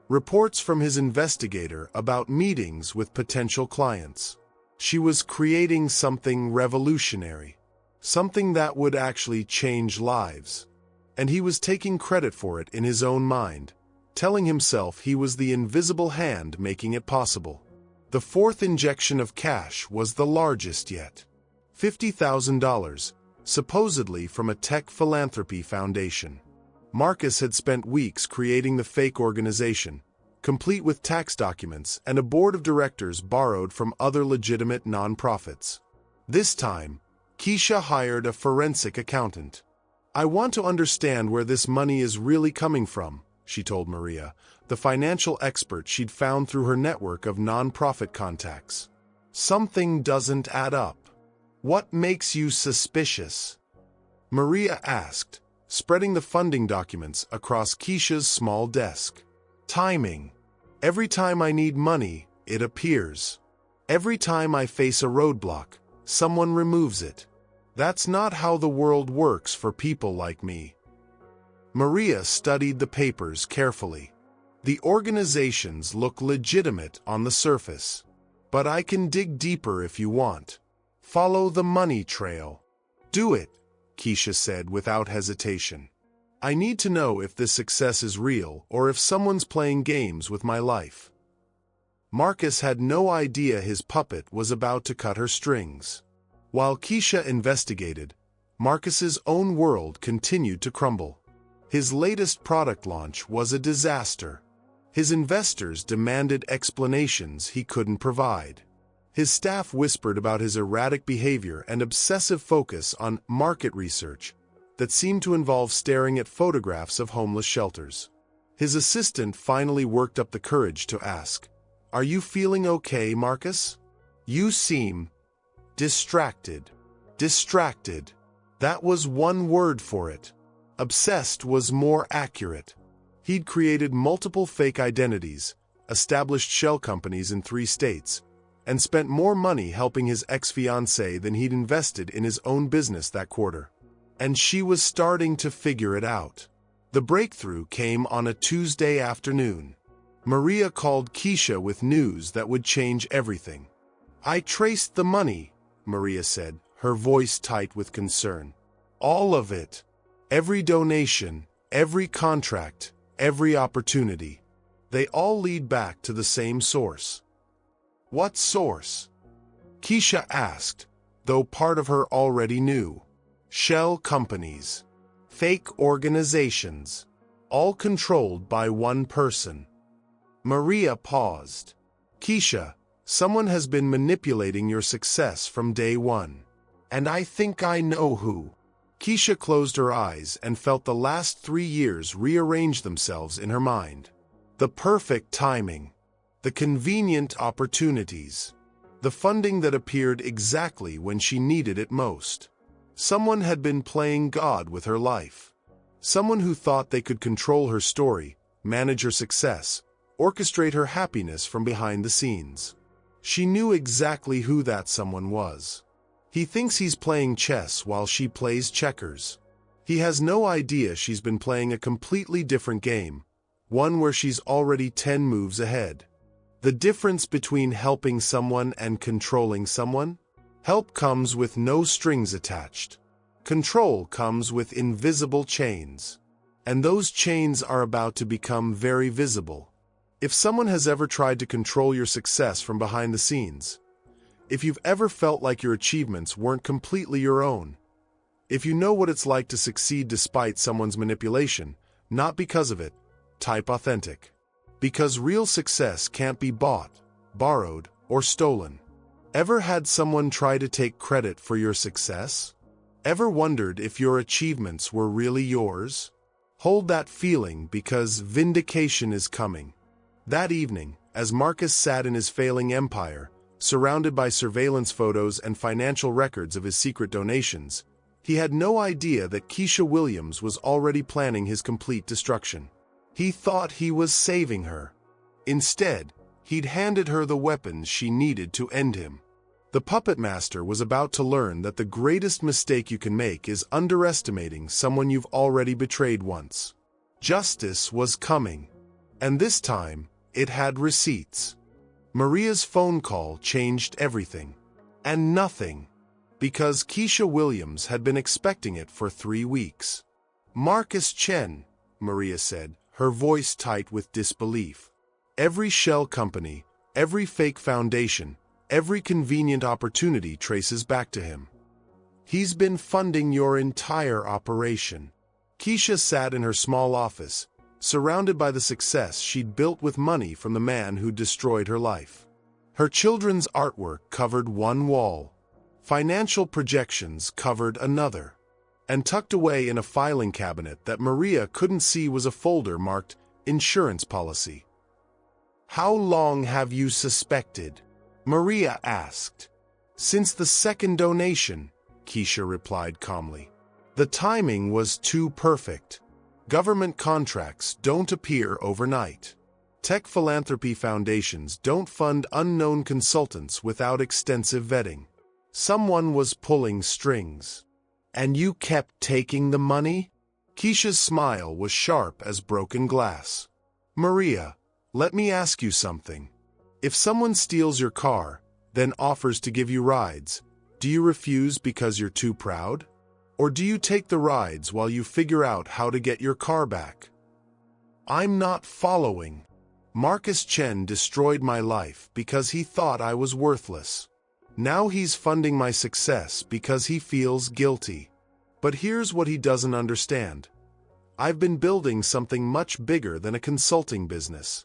Reports from his investigator about meetings with potential clients. She was creating something revolutionary, something that would actually change lives. And he was taking credit for it in his own mind, telling himself he was the invisible hand making it possible. The fourth injection of cash was the largest yet. $50,000, supposedly from a tech philanthropy foundation. Marcus had spent weeks creating the fake organization, complete with tax documents and a board of directors borrowed from other legitimate nonprofits. This time, Keisha hired a forensic accountant. "I want to understand where this money is really coming from," she told Maria, the financial expert she'd found through her network of nonprofit contacts. "Something doesn't add up. What makes you suspicious?" Maria asked, spreading the funding documents across Keisha's small desk. "Timing. Every time I need money, it appears. Every time I face a roadblock, someone removes it. That's not how the world works for people like me." Maria studied the papers carefully. "The organizations look legitimate on the surface. But I can dig deeper if you want. Follow the money trail." "Do it," Keisha said without hesitation. "I need to know if this success is real or if someone's playing games with my life." Marcus had no idea his puppet was about to cut her strings. While Keisha investigated, Marcus's own world continued to crumble. His latest product launch was a disaster. His investors demanded explanations he couldn't provide. His staff whispered about his erratic behavior and obsessive focus on market research that seemed to involve staring at photographs of homeless shelters. His assistant finally worked up the courage to ask, "Are you feeling okay, Marcus? You seem distracted." Distracted. That was one word for it. Obsessed was more accurate. He'd created multiple fake identities, established shell companies in 3 states, and spent more money helping his ex-fiancée than he'd invested in his own business that quarter. And she was starting to figure it out. The breakthrough came on a Tuesday afternoon. Maria called Keisha with news that would change everything. "I traced the money," Maria said, her voice tight with concern. "All of it. Every donation, every contract, every opportunity. They all lead back to the same source." "What source?" Keisha asked, though part of her already knew. "Shell companies. Fake organizations. All controlled by one person." Maria paused. "Keisha, someone has been manipulating your success from day one. And I think I know who." Keisha closed her eyes and felt the last 3 years rearrange themselves in her mind. The perfect timing. The convenient opportunities. The funding that appeared exactly when she needed it most. Someone had been playing God with her life. Someone who thought they could control her story, manage her success, orchestrate her happiness from behind the scenes. She knew exactly who that someone was. He thinks he's playing chess while she plays checkers. He has no idea she's been playing a completely different game, one where she's already 10 moves ahead. The difference between helping someone and controlling someone? Help comes with no strings attached. Control comes with invisible chains. And those chains are about to become very visible. If someone has ever tried to control your success from behind the scenes, if you've ever felt like your achievements weren't completely your own, if you know what it's like to succeed despite someone's manipulation, not because of it, type authentic. Because real success can't be bought, borrowed, or stolen. Ever had someone try to take credit for your success? Ever wondered if your achievements were really yours? Hold that feeling because vindication is coming. That evening, as Marcus sat in his failing empire, surrounded by surveillance photos and financial records of his secret donations, he had no idea that Keisha Williams was already planning his complete destruction. He thought he was saving her. Instead, he'd handed her the weapons she needed to end him. The puppet master was about to learn that the greatest mistake you can make is underestimating someone you've already betrayed once. Justice was coming, and this time, it had receipts. Maria's phone call changed everything. And nothing. Because Keisha Williams had been expecting it for 3 weeks. "Marcus Chen," Maria said, her voice tight with disbelief. "Every shell company, every fake foundation, every convenient opportunity traces back to him. He's been funding your entire operation." Keisha sat in her small office, surrounded by the success she'd built with money from the man who destroyed her life. Her children's artwork covered one wall. Financial projections covered another. And tucked away in a filing cabinet that Maria couldn't see was a folder marked Insurance Policy. "How long have you suspected?" Maria asked. "Since the second donation," Keisha replied calmly. "The timing was too perfect. Government contracts don't appear overnight. Tech philanthropy foundations don't fund unknown consultants without extensive vetting. Someone was pulling strings. And you kept taking the money?" Keisha's smile was sharp as broken glass. "Maria, let me ask you something. If someone steals your car, then offers to give you rides, do you refuse because you're too proud? Or do you take the rides while you figure out how to get your car back?" "I'm not following. Marcus Chen destroyed my life because he thought I was worthless. Now he's funding my success because he feels guilty. But here's what he doesn't understand. I've been building something much bigger than a consulting business."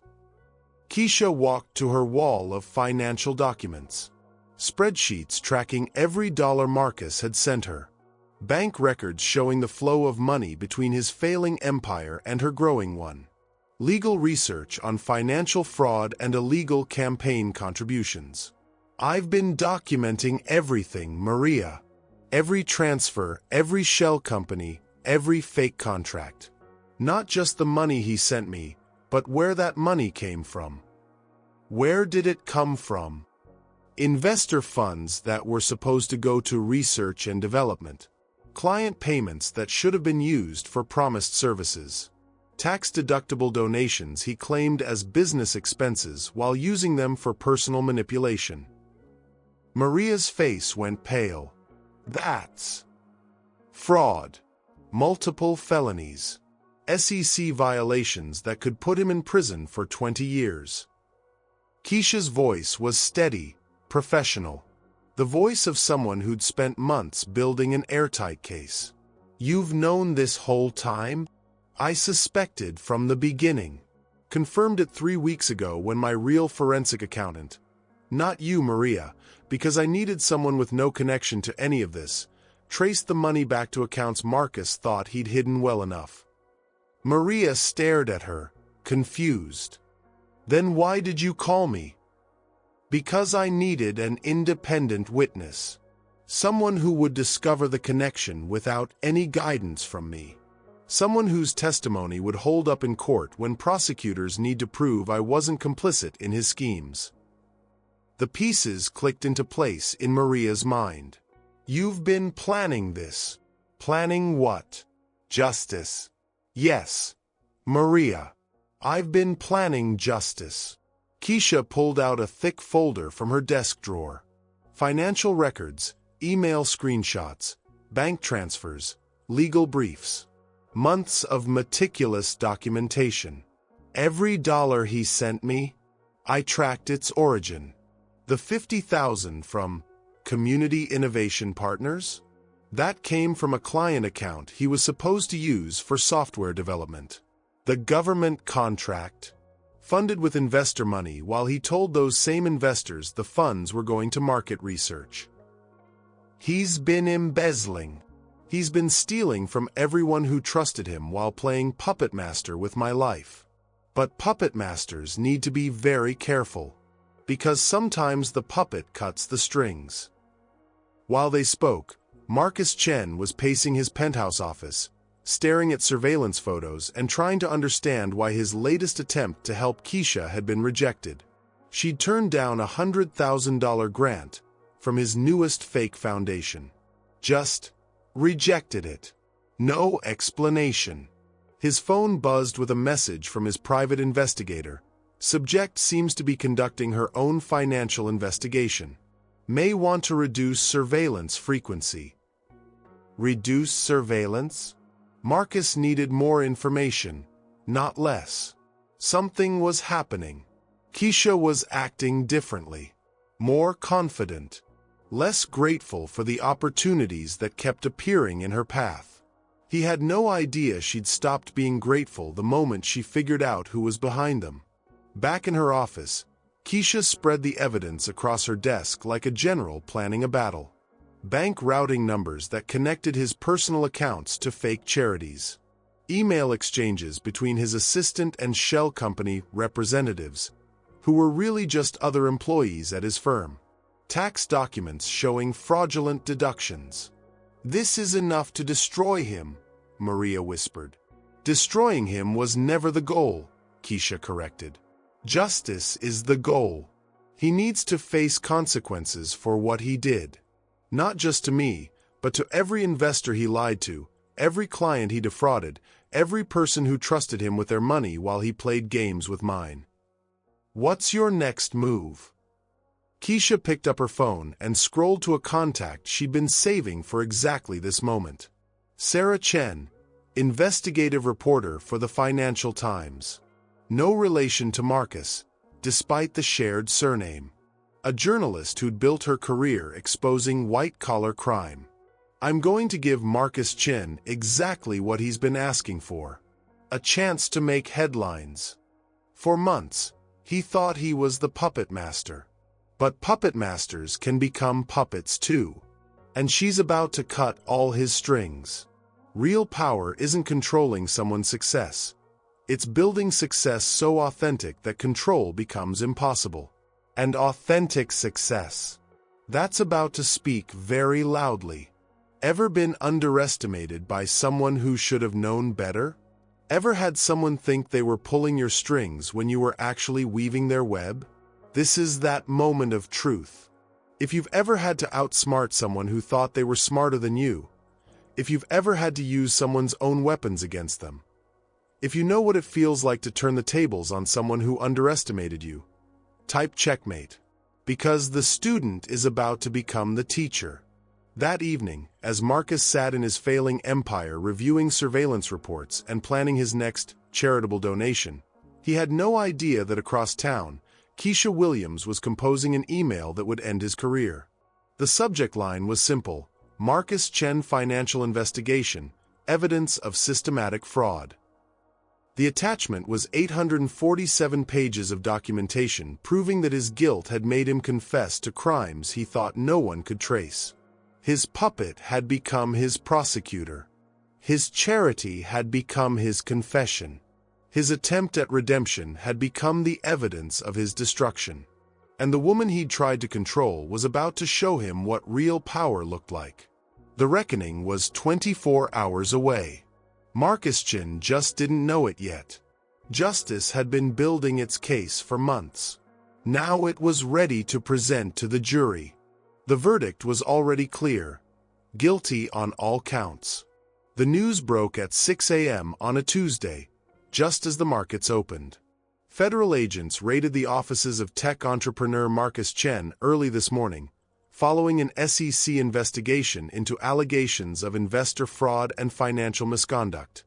Keisha walked to her wall of financial documents. Spreadsheets tracking every dollar Marcus had sent her. Bank records showing the flow of money between his failing empire and her growing one. Legal research on financial fraud and illegal campaign contributions. I've been documenting everything, Maria. Every transfer, every shell company, every fake contract. Not just the money he sent me, but where that money came from. Where did it come from? Investor funds that were supposed to go to research and development. Client payments that should have been used for promised services. Tax-deductible donations he claimed as business expenses while using them for personal manipulation. Maria's face went pale. That's fraud. Multiple felonies. SEC violations that could put him in prison for 20 years. Keisha's voice was steady, professional. The voice of someone who'd spent months building an airtight case. You've known this whole time? I suspected from the beginning. Confirmed it 3 weeks ago when my real forensic accountant, not you, Maria, because I needed someone with no connection to any of this, traced the money back to accounts Marcus thought he'd hidden well enough. Maria stared at her, confused. Then why did you call me? Because I needed an independent witness. Someone who would discover the connection without any guidance from me. Someone whose testimony would hold up in court when prosecutors need to prove I wasn't complicit in his schemes. The pieces clicked into place in Maria's mind. You've been planning this. Planning what? Justice. Yes, Maria. I've been planning justice. Keisha pulled out a thick folder from her desk drawer. Financial records, email screenshots, bank transfers, legal briefs. Months of meticulous documentation. Every dollar he sent me, I tracked its origin. The $50,000 from Community Innovation Partners? That came from a client account he was supposed to use for software development. The government contract, funded with investor money while he told those same investors the funds were going to market research. He's been embezzling. He's been stealing from everyone who trusted him while playing puppet master with my life. But puppet masters need to be very careful, because sometimes the puppet cuts the strings. While they spoke, Marcus Chen was pacing his penthouse office, staring at surveillance photos and trying to understand why his latest attempt to help Keisha had been rejected. She'd turned down a $100,000 grant from his newest fake foundation. Just rejected it. No explanation. His phone buzzed with a message from his private investigator. Subject seems to be conducting her own financial investigation. May want to reduce surveillance frequency. Reduce surveillance? Marcus needed more information, not less. Something was happening. Keisha was acting differently, more confident, less grateful for the opportunities that kept appearing in her path. He had no idea she'd stopped being grateful the moment she figured out who was behind them. Back in her office, Keisha spread the evidence across her desk like a general planning a battle. Bank routing numbers that connected his personal accounts to fake charities. Email exchanges between his assistant and shell company representatives, who were really just other employees at his firm. Tax documents showing fraudulent deductions. This is enough to destroy him, Maria whispered. Destroying him was never the goal, Keisha corrected. Justice is the goal. He needs to face consequences for what he did. Not just to me, but to every investor he lied to, every client he defrauded, every person who trusted him with their money while he played games with mine. What's your next move? Keisha picked up her phone and scrolled to a contact she'd been saving for exactly this moment. Sarah Chen, investigative reporter for the Financial Times. No relation to Marcus, despite the shared surname. A journalist who'd built her career exposing white-collar crime. I'm going to give Marcus Chen exactly what he's been asking for. A chance to make headlines. For months, he thought he was the puppet master. But puppet masters can become puppets too. And she's about to cut all his strings. Real power isn't controlling someone's success. It's building success so authentic that control becomes impossible. And authentic success, that's about to speak very loudly. Ever been underestimated by someone who should have known better? Ever had someone think they were pulling your strings when you were actually weaving their web? This is that moment of truth. If you've ever had to outsmart someone who thought they were smarter than you, if you've ever had to use someone's own weapons against them, if you know what it feels like to turn the tables on someone who underestimated you, type checkmate. Because the student is about to become the teacher. That evening, as Marcus sat in his failing empire reviewing surveillance reports and planning his next charitable donation, he had no idea that across town, Keisha Williams was composing an email that would end his career. The subject line was simple: Marcus Chen Financial Investigation, Evidence of Systematic Fraud. The attachment was 847 pages of documentation proving that his guilt had made him confess to crimes he thought no one could trace. His puppet had become his prosecutor. His charity had become his confession. His attempt at redemption had become the evidence of his destruction. And the woman he'd tried to control was about to show him what real power looked like. The reckoning was 24 hours away. Marcus Chen just didn't know it yet. Justice had been building its case for months. Now it was ready to present to the jury. The verdict was already clear: guilty on all counts. The news broke at 6 a.m. on a Tuesday, just as the markets opened. Federal agents raided the offices of tech entrepreneur Marcus Chen early this morning, following an SEC investigation into allegations of investor fraud and financial misconduct.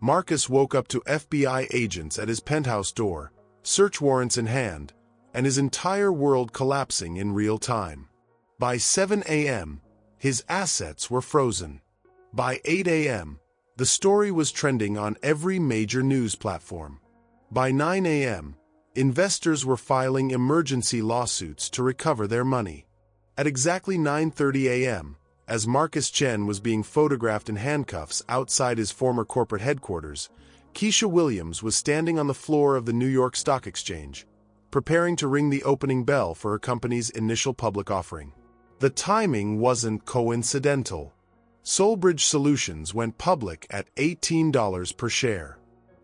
Marcus woke up to FBI agents at his penthouse door, search warrants in hand, and his entire world collapsing in real time. By 7 a.m., his assets were frozen. By 8 a.m., the story was trending on every major news platform. By 9 a.m., investors were filing emergency lawsuits to recover their money. At exactly 9:30 a.m., as Marcus Chen was being photographed in handcuffs outside his former corporate headquarters, Keisha Williams was standing on the floor of the New York Stock Exchange, preparing to ring the opening bell for her company's initial public offering. The timing wasn't coincidental. SoulThread Solutions went public at $18 per share.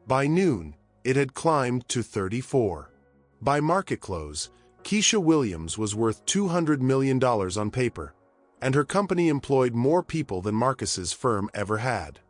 By noon, it had climbed to $34. By market close, Keisha Williams was worth $200 million on paper, and her company employed more people than Marcus's firm ever had.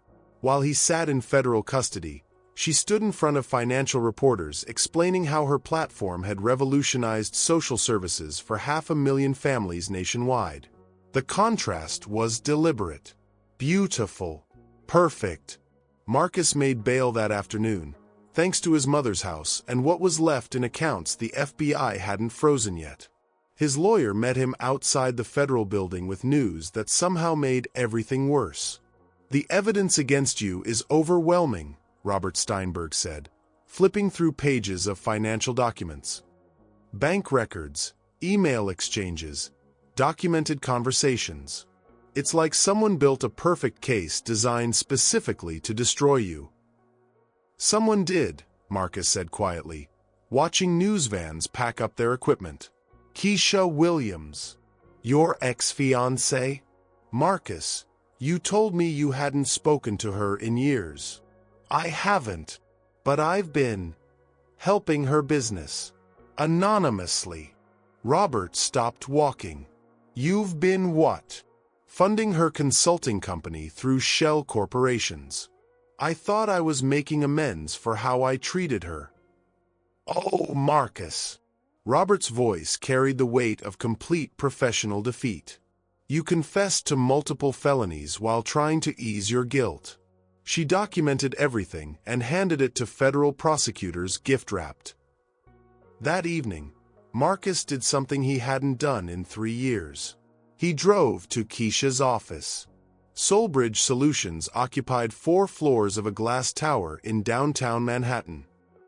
While he sat in federal custody, she stood in front of financial reporters explaining how her platform had revolutionized social services for 500,000 families nationwide. The contrast was deliberate. Beautiful. Perfect. Marcus made bail that afternoon, thanks to his mother's house and what was left in accounts the FBI hadn't frozen yet. His lawyer met him outside the federal building with news that somehow made everything worse. "The evidence against you is overwhelming," Robert Steinberg said, flipping through pages of financial documents. Bank records, email exchanges, documented conversations. It's like someone built a perfect case designed specifically to destroy you. "Someone did," Marcus said quietly, watching news vans pack up their equipment. "Keisha Williams, your ex-fiancée?" "Marcus, you told me you hadn't spoken to her in years." "I haven't, but I've been helping her business. Anonymously." Robert stopped walking. "You've been what?" "Funding her consulting company through shell corporations. I thought I was making amends for how I treated her." "Oh, Marcus." Robert's voice carried the weight of complete professional defeat. "You confessed to multiple felonies while trying to ease your guilt." She documented everything and handed it to federal prosecutors gift-wrapped. That evening, Marcus did something he hadn't done in 3 years. He drove to Keisha's office. SoulThread Solutions occupied 4 floors of a glass tower in downtown Manhattan.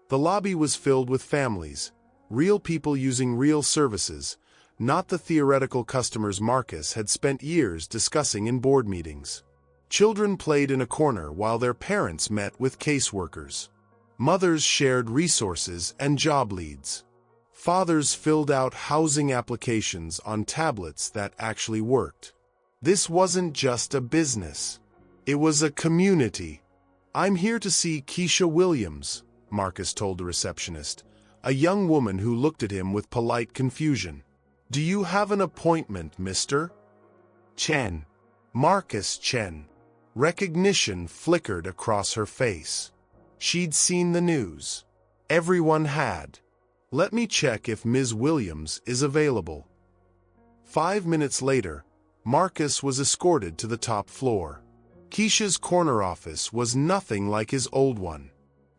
The lobby was filled with families, Real people using real services, not the theoretical customers Marcus had spent years discussing in board meetings. Children played in a corner while their parents met with caseworkers. Mothers shared resources and job leads. Fathers filled out housing applications on tablets that actually worked. This wasn't just a business. It was a community. "I'm here to see Keisha Williams," Marcus told the receptionist, a young woman who looked at him with polite confusion. "Do you have an appointment, Mr. Chen?" Marcus Chen. Recognition flickered across her face. She'd seen the news. Everyone had. "Let me check if Ms. Williams is available." 5 minutes later, Marcus was escorted to the top floor. Keisha's corner office was nothing like his old one.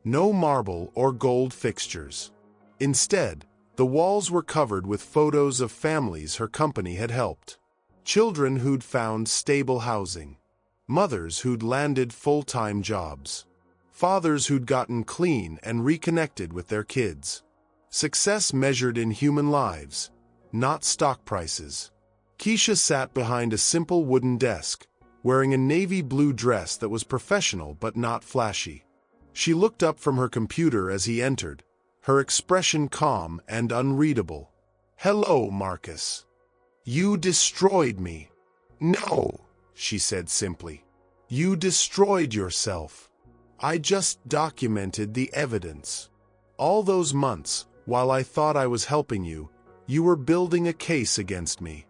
No marble or gold fixtures. Instead, the walls were covered with photos of families her company had helped. Children who'd found stable housing. Mothers who'd landed full-time jobs. Fathers who'd gotten clean and reconnected with their kids. Success measured in human lives, not stock prices. Keisha sat behind a simple wooden desk, wearing a navy blue dress that was professional but not flashy. She looked up from her computer as he entered, her expression calm and unreadable. "Hello, Marcus. You destroyed me." "No," she said simply. "You destroyed yourself. I just documented the evidence. All those months, while I thought I was helping you, you were building a case against me.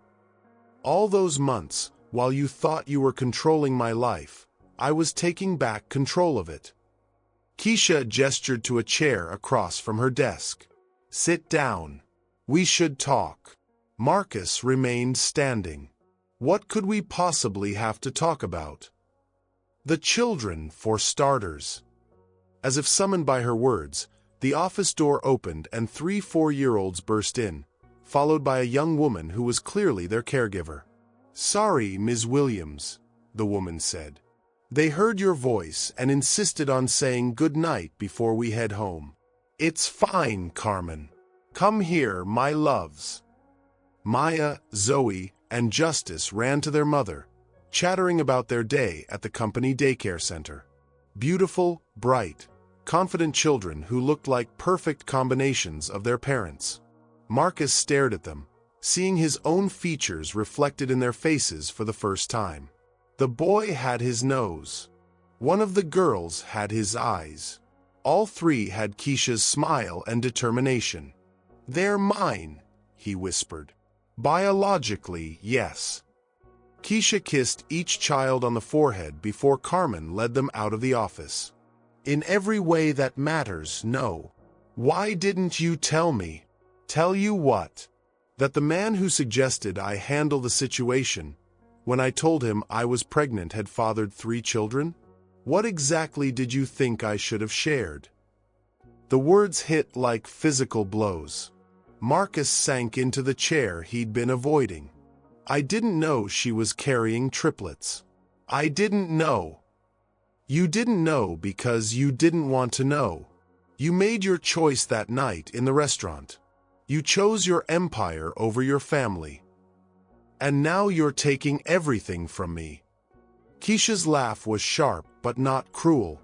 All those months, while you thought you were controlling my life, I was taking back control of it." Keisha gestured to a chair across from her desk. "Sit down. We should talk." Marcus remained standing. What could we possibly have to talk about? "The children, for starters." As if summoned by her words, the office door opened and 3 4-year-olds burst in, followed by a young woman who was clearly their caregiver. "Sorry, Ms. Williams," the woman said. "They heard your voice and insisted on saying good night before we head home." "It's fine, Carmen. Come here, my loves." Maya, Zoe, and Justice ran to their mother, chattering about their day at the company daycare center. Beautiful, bright, confident children who looked like perfect combinations of their parents. Marcus stared at them, seeing his own features reflected in their faces for the first time. The boy had his nose. One of the girls had his eyes. All three had Keisha's smile and determination. "They're mine," he whispered. "Biologically, yes." Keisha kissed each child on the forehead before Carmen led them out of the office. "In every way that matters, no. Why didn't you tell me?" "Tell you what?" "That the man who suggested I handle the situation, when I told him I was pregnant, had fathered 3 children? What exactly did you think I should have shared?" The words hit like physical blows. Marcus sank into the chair he'd been avoiding. "I didn't know she was carrying triplets. I didn't know." "You didn't know because you didn't want to know. You made your choice that night in the restaurant. You chose your empire over your family. And now you're taking everything from me." Keisha's laugh was sharp but not cruel.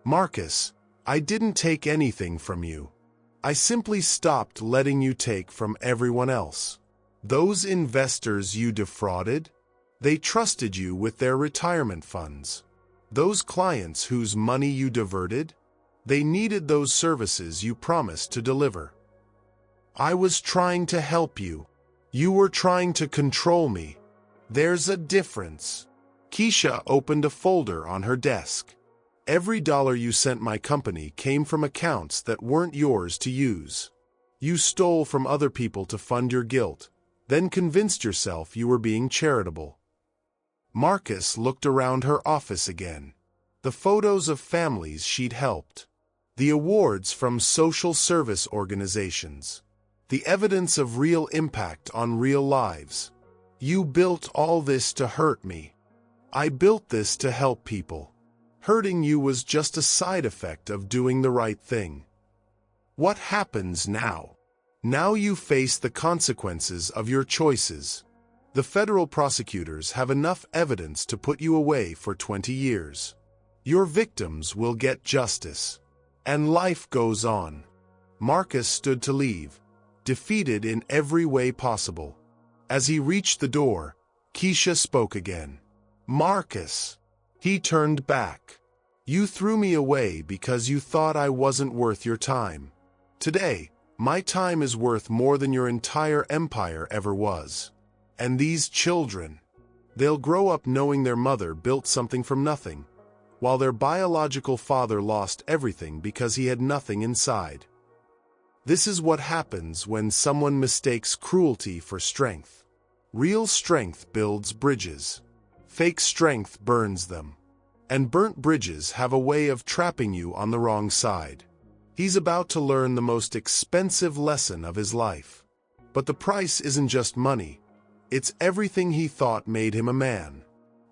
"Marcus, I didn't take anything from you. I simply stopped letting you take from everyone else. Those investors you defrauded, they trusted you with their retirement funds. Those clients whose money you diverted, they needed those services you promised to deliver. I was trying to help you. You were trying to control me. There's a difference." Keisha opened a folder on her desk. "Every dollar you sent my company came from accounts that weren't yours to use. You stole from other people to fund your guilt, then convinced yourself you were being charitable." Marcus looked around her office again. The photos of families she'd helped. The awards from social service organizations. The evidence of real impact on real lives. "You built all this to hurt me. I built this to help people. Hurting you was just a side effect of doing the right thing. What happens now?" Now you face the consequences of your choices. The federal prosecutors have enough evidence to put you away for 20 years. Your victims will get justice. And life goes on. Marcus stood to leave, defeated in every way possible. As he reached the door, Keisha spoke again. Marcus. He turned back. You threw me away because you thought I wasn't worth your time. Today, my time is worth more than your entire empire ever was. And these children, they'll grow up knowing their mother built something from nothing, while their biological father lost everything because he had nothing inside. This is what happens when someone mistakes cruelty for strength. Real strength builds bridges. Fake strength burns them. And burnt bridges have a way of trapping you on the wrong side. He's about to learn the most expensive lesson of his life. But the price isn't just money. It's everything he thought made him a man.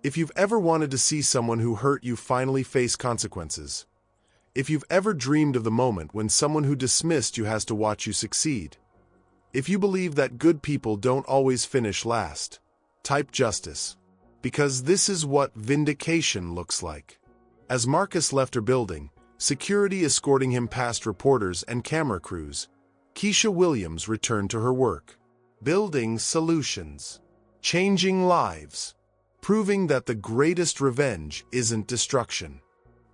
If you've ever wanted to see someone who hurt you finally face consequences, if you've ever dreamed of the moment when someone who dismissed you has to watch you succeed, if you believe that good people don't always finish last, type justice. Because this is what vindication looks like. As Marcus left her building, security escorting him past reporters and camera crews, Keisha Williams returned to her work. Building solutions. Changing lives. Proving that the greatest revenge isn't destruction.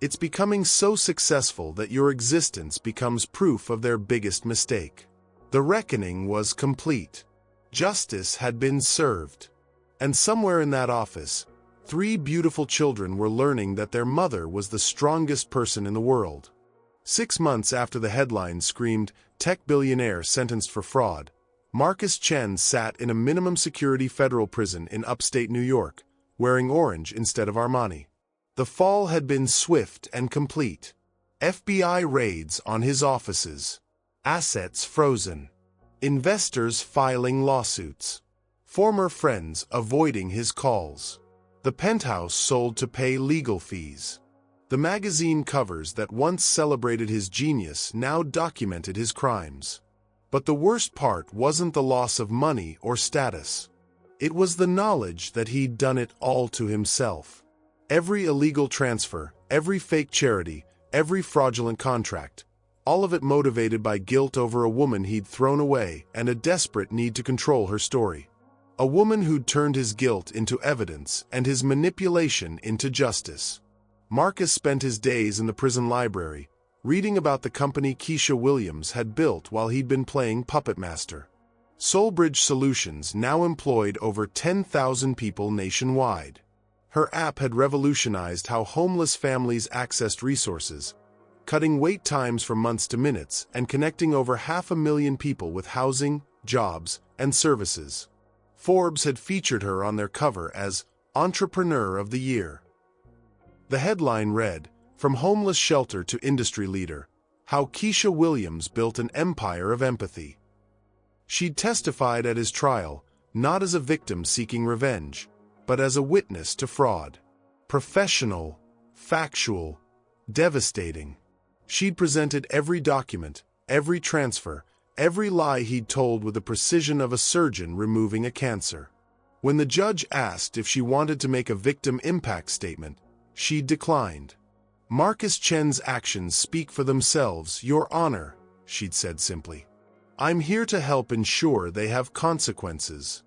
It's becoming so successful that your existence becomes proof of their biggest mistake. The reckoning was complete. Justice had been served. And somewhere in that office, 3 beautiful children were learning that their mother was the strongest person in the world. 6 months after the headline screamed, "Tech billionaire sentenced for fraud," Marcus Chen sat in a minimum security federal prison in upstate New York, wearing orange instead of Armani. The fall had been swift and complete. FBI raids on his offices. Assets frozen. Investors filing lawsuits. Former friends avoiding his calls. The penthouse sold to pay legal fees. The magazine covers that once celebrated his genius now documented his crimes. But the worst part wasn't the loss of money or status. It was the knowledge that he'd done it all to himself. Every illegal transfer, every fake charity, every fraudulent contract, all of it motivated by guilt over a woman he'd thrown away and a desperate need to control her story. A woman who'd turned his guilt into evidence and his manipulation into justice. Marcus spent his days in the prison library, reading about the company Keisha Williams had built while he'd been playing puppet master. SoulThread Solutions now employed over 10,000 people nationwide. Her app had revolutionized how homeless families accessed resources, cutting wait times from months to minutes and connecting over 500,000 people with housing, jobs, and services. Forbes had featured her on their cover as Entrepreneur of the Year. The headline read, "From homeless shelter to industry leader, how Keisha Williams built an empire of empathy." She'd testified at his trial, not as a victim seeking revenge, but as a witness to fraud. Professional, factual, devastating. She'd presented every document, every transfer, every lie he'd told with the precision of a surgeon removing a cancer. When the judge asked if she wanted to make a victim impact statement, she declined. "Marcus Chen's actions speak for themselves, Your Honor," she'd said simply. "I'm here to help ensure they have consequences."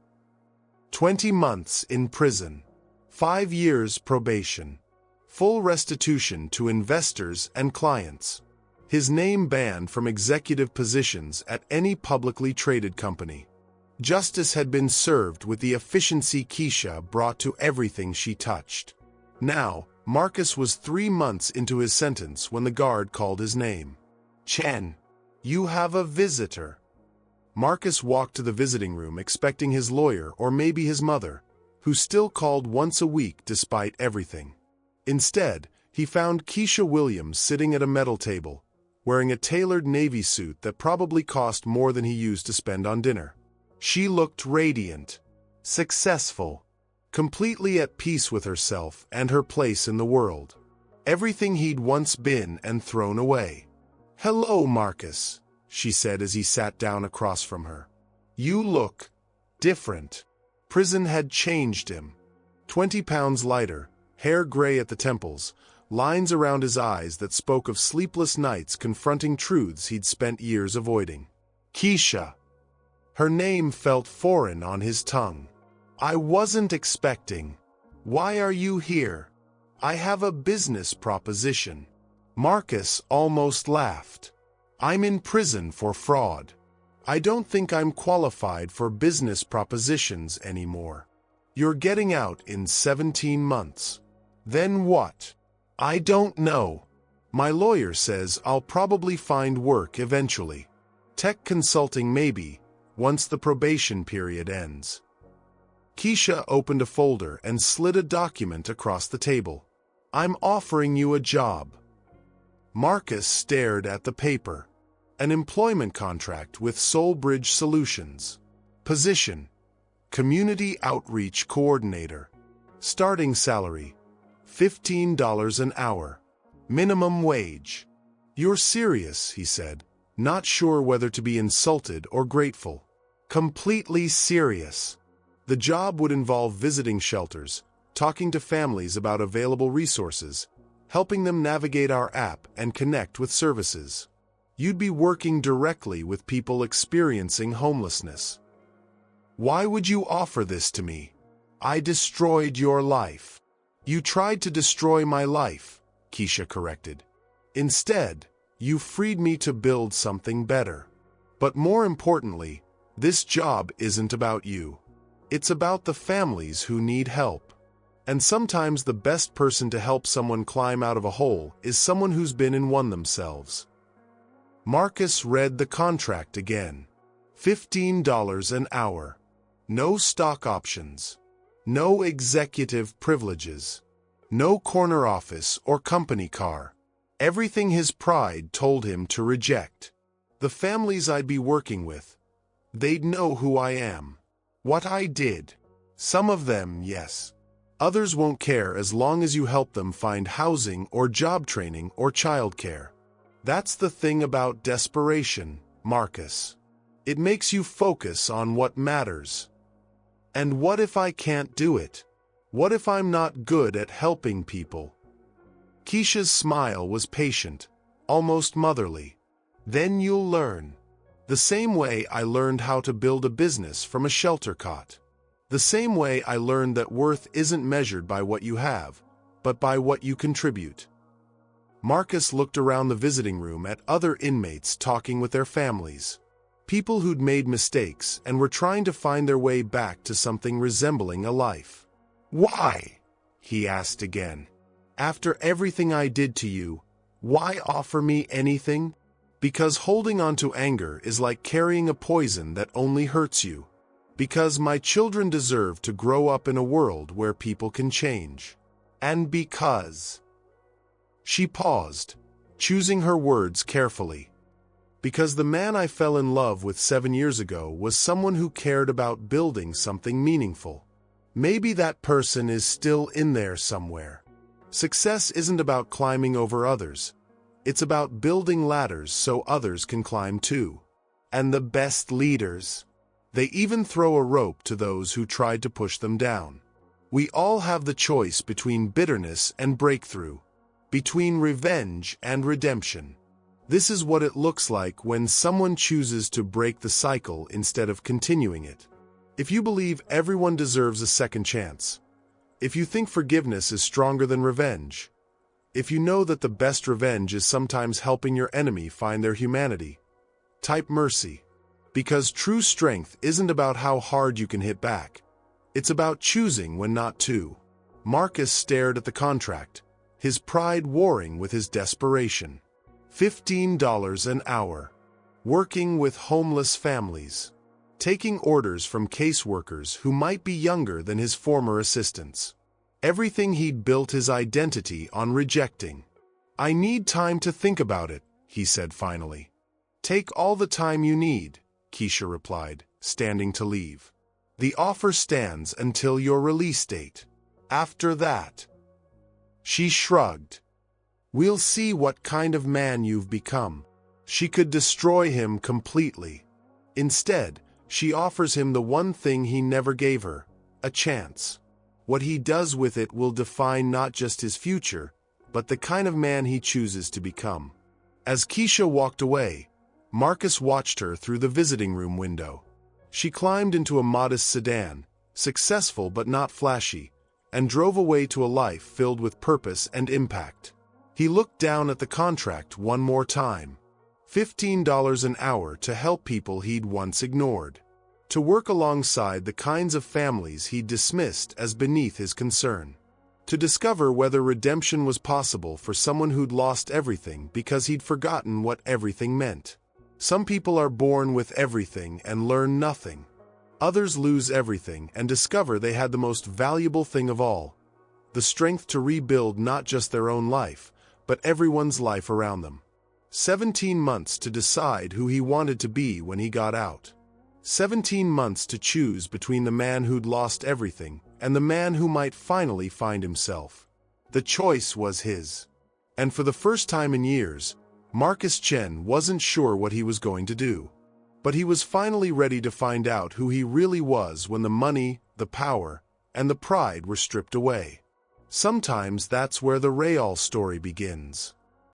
20 months in prison. 5 years probation. Full restitution to investors and clients. His name banned from executive positions at any publicly traded company. Justice had been served with the efficiency Keisha brought to everything she touched. Now, Marcus was 3 months into his sentence when the guard called his name. "Chen, you have a visitor." Marcus walked to the visiting room expecting his lawyer or maybe his mother, who still called once a week despite everything. Instead, he found Keisha Williams sitting at a metal table, wearing a tailored navy suit that probably cost more than he used to spend on dinner. She looked radiant, successful, completely at peace with herself and her place in the world. Everything he'd once been and thrown away. "Hello, Marcus," she said as he sat down across from her. You look different. Prison had changed him. 20 pounds lighter, hair gray at the temples, lines around his eyes that spoke of sleepless nights confronting truths he'd spent years avoiding. Keisha. Her name felt foreign on his tongue. I wasn't expecting. Why are you here? I have a business proposition. Marcus almost laughed. I'm in prison for fraud. I don't think I'm qualified for business propositions anymore. You're getting out in 17 months. Then what? I don't know. My lawyer says I'll probably find work eventually. Tech consulting maybe, once the probation period ends. Keisha opened a folder and slid a document across the table. I'm offering you a job. Marcus stared at the paper. An employment contract with SoulThread Solutions. Position: Community Outreach Coordinator. Starting salary: $15 an hour. Minimum wage. You're serious, he said, not sure whether to be insulted or grateful. Completely serious. The job would involve visiting shelters, talking to families about available resources, helping them navigate our app and connect with services. You'd be working directly with people experiencing homelessness. Why would you offer this to me? I destroyed your life. You tried to destroy my life, Keisha corrected. Instead, you freed me to build something better. But more importantly, this job isn't about you. It's about the families who need help. And sometimes the best person to help someone climb out of a hole is someone who's been in one themselves. Marcus read the contract again. $15 an hour. No stock options. No executive privileges. No corner office or company car. Everything his pride told him to reject. The families I'd be working with, they'd know who I am. What I did. Some of them, yes. Others won't care as long as you help them find housing or job training or childcare. That's the thing about desperation, Marcus. It makes you focus on what matters. And what if I can't do it? What if I'm not good at helping people? Keisha's smile was patient, almost motherly. Then you'll learn. The same way I learned how to build a business from a shelter cot. The same way I learned that worth isn't measured by what you have, but by what you contribute. Marcus looked around the visiting room at other inmates talking with their families. People who'd made mistakes and were trying to find their way back to something resembling a life. Why? He asked again. After everything I did to you, why offer me anything? Because holding on to anger is like carrying a poison that only hurts you. Because my children deserve to grow up in a world where people can change. And because... She paused, choosing her words carefully. Because the man I fell in love with 7 years ago was someone who cared about building something meaningful. Maybe that person is still in there somewhere. Success isn't about climbing over others. It's about building ladders so others can climb too. And the best leaders, they even throw a rope to those who tried to push them down. We all have the choice between bitterness and breakthrough. Between revenge and redemption. This is what it looks like when someone chooses to break the cycle instead of continuing it. If you believe everyone deserves a second chance, if you think forgiveness is stronger than revenge, if you know that the best revenge is sometimes helping your enemy find their humanity, type mercy. Because true strength isn't about how hard you can hit back. It's about choosing when not to. Marcus stared at the contract, his pride warring with his desperation. $15 an hour. Working with homeless families. Taking orders from caseworkers who might be younger than his former assistants. Everything he'd built his identity on rejecting. I need time to think about it, he said finally. Take all the time you need, Keisha replied, standing to leave. The offer stands until your release date. After that... She shrugged. We'll see what kind of man you've become. She could destroy him completely. Instead, she offers him the one thing he never gave her, a chance. What he does with it will define not just his future, but the kind of man he chooses to become. As Keisha walked away, Marcus watched her through the visiting room window. She climbed into a modest sedan, successful but not flashy, and drove away to a life filled with purpose and impact. He looked down at the contract one more time. $15 an hour to help people he'd once ignored. To work alongside the kinds of families he'd dismissed as beneath his concern. To discover whether redemption was possible for someone who'd lost everything because he'd forgotten what everything meant. Some people are born with everything and learn nothing. Others lose everything and discover they had the most valuable thing of all, the strength to rebuild not just their own life, but everyone's life around them. 17 months to decide who he wanted to be when he got out. 17 months to choose between the man who'd lost everything and the man who might finally find himself. The choice was his. And for the first time in years, Marcus Chen wasn't sure what he was going to do. But he was finally ready to find out who he really was when the money, the power, and the pride were stripped away. Sometimes that's where the real story begins.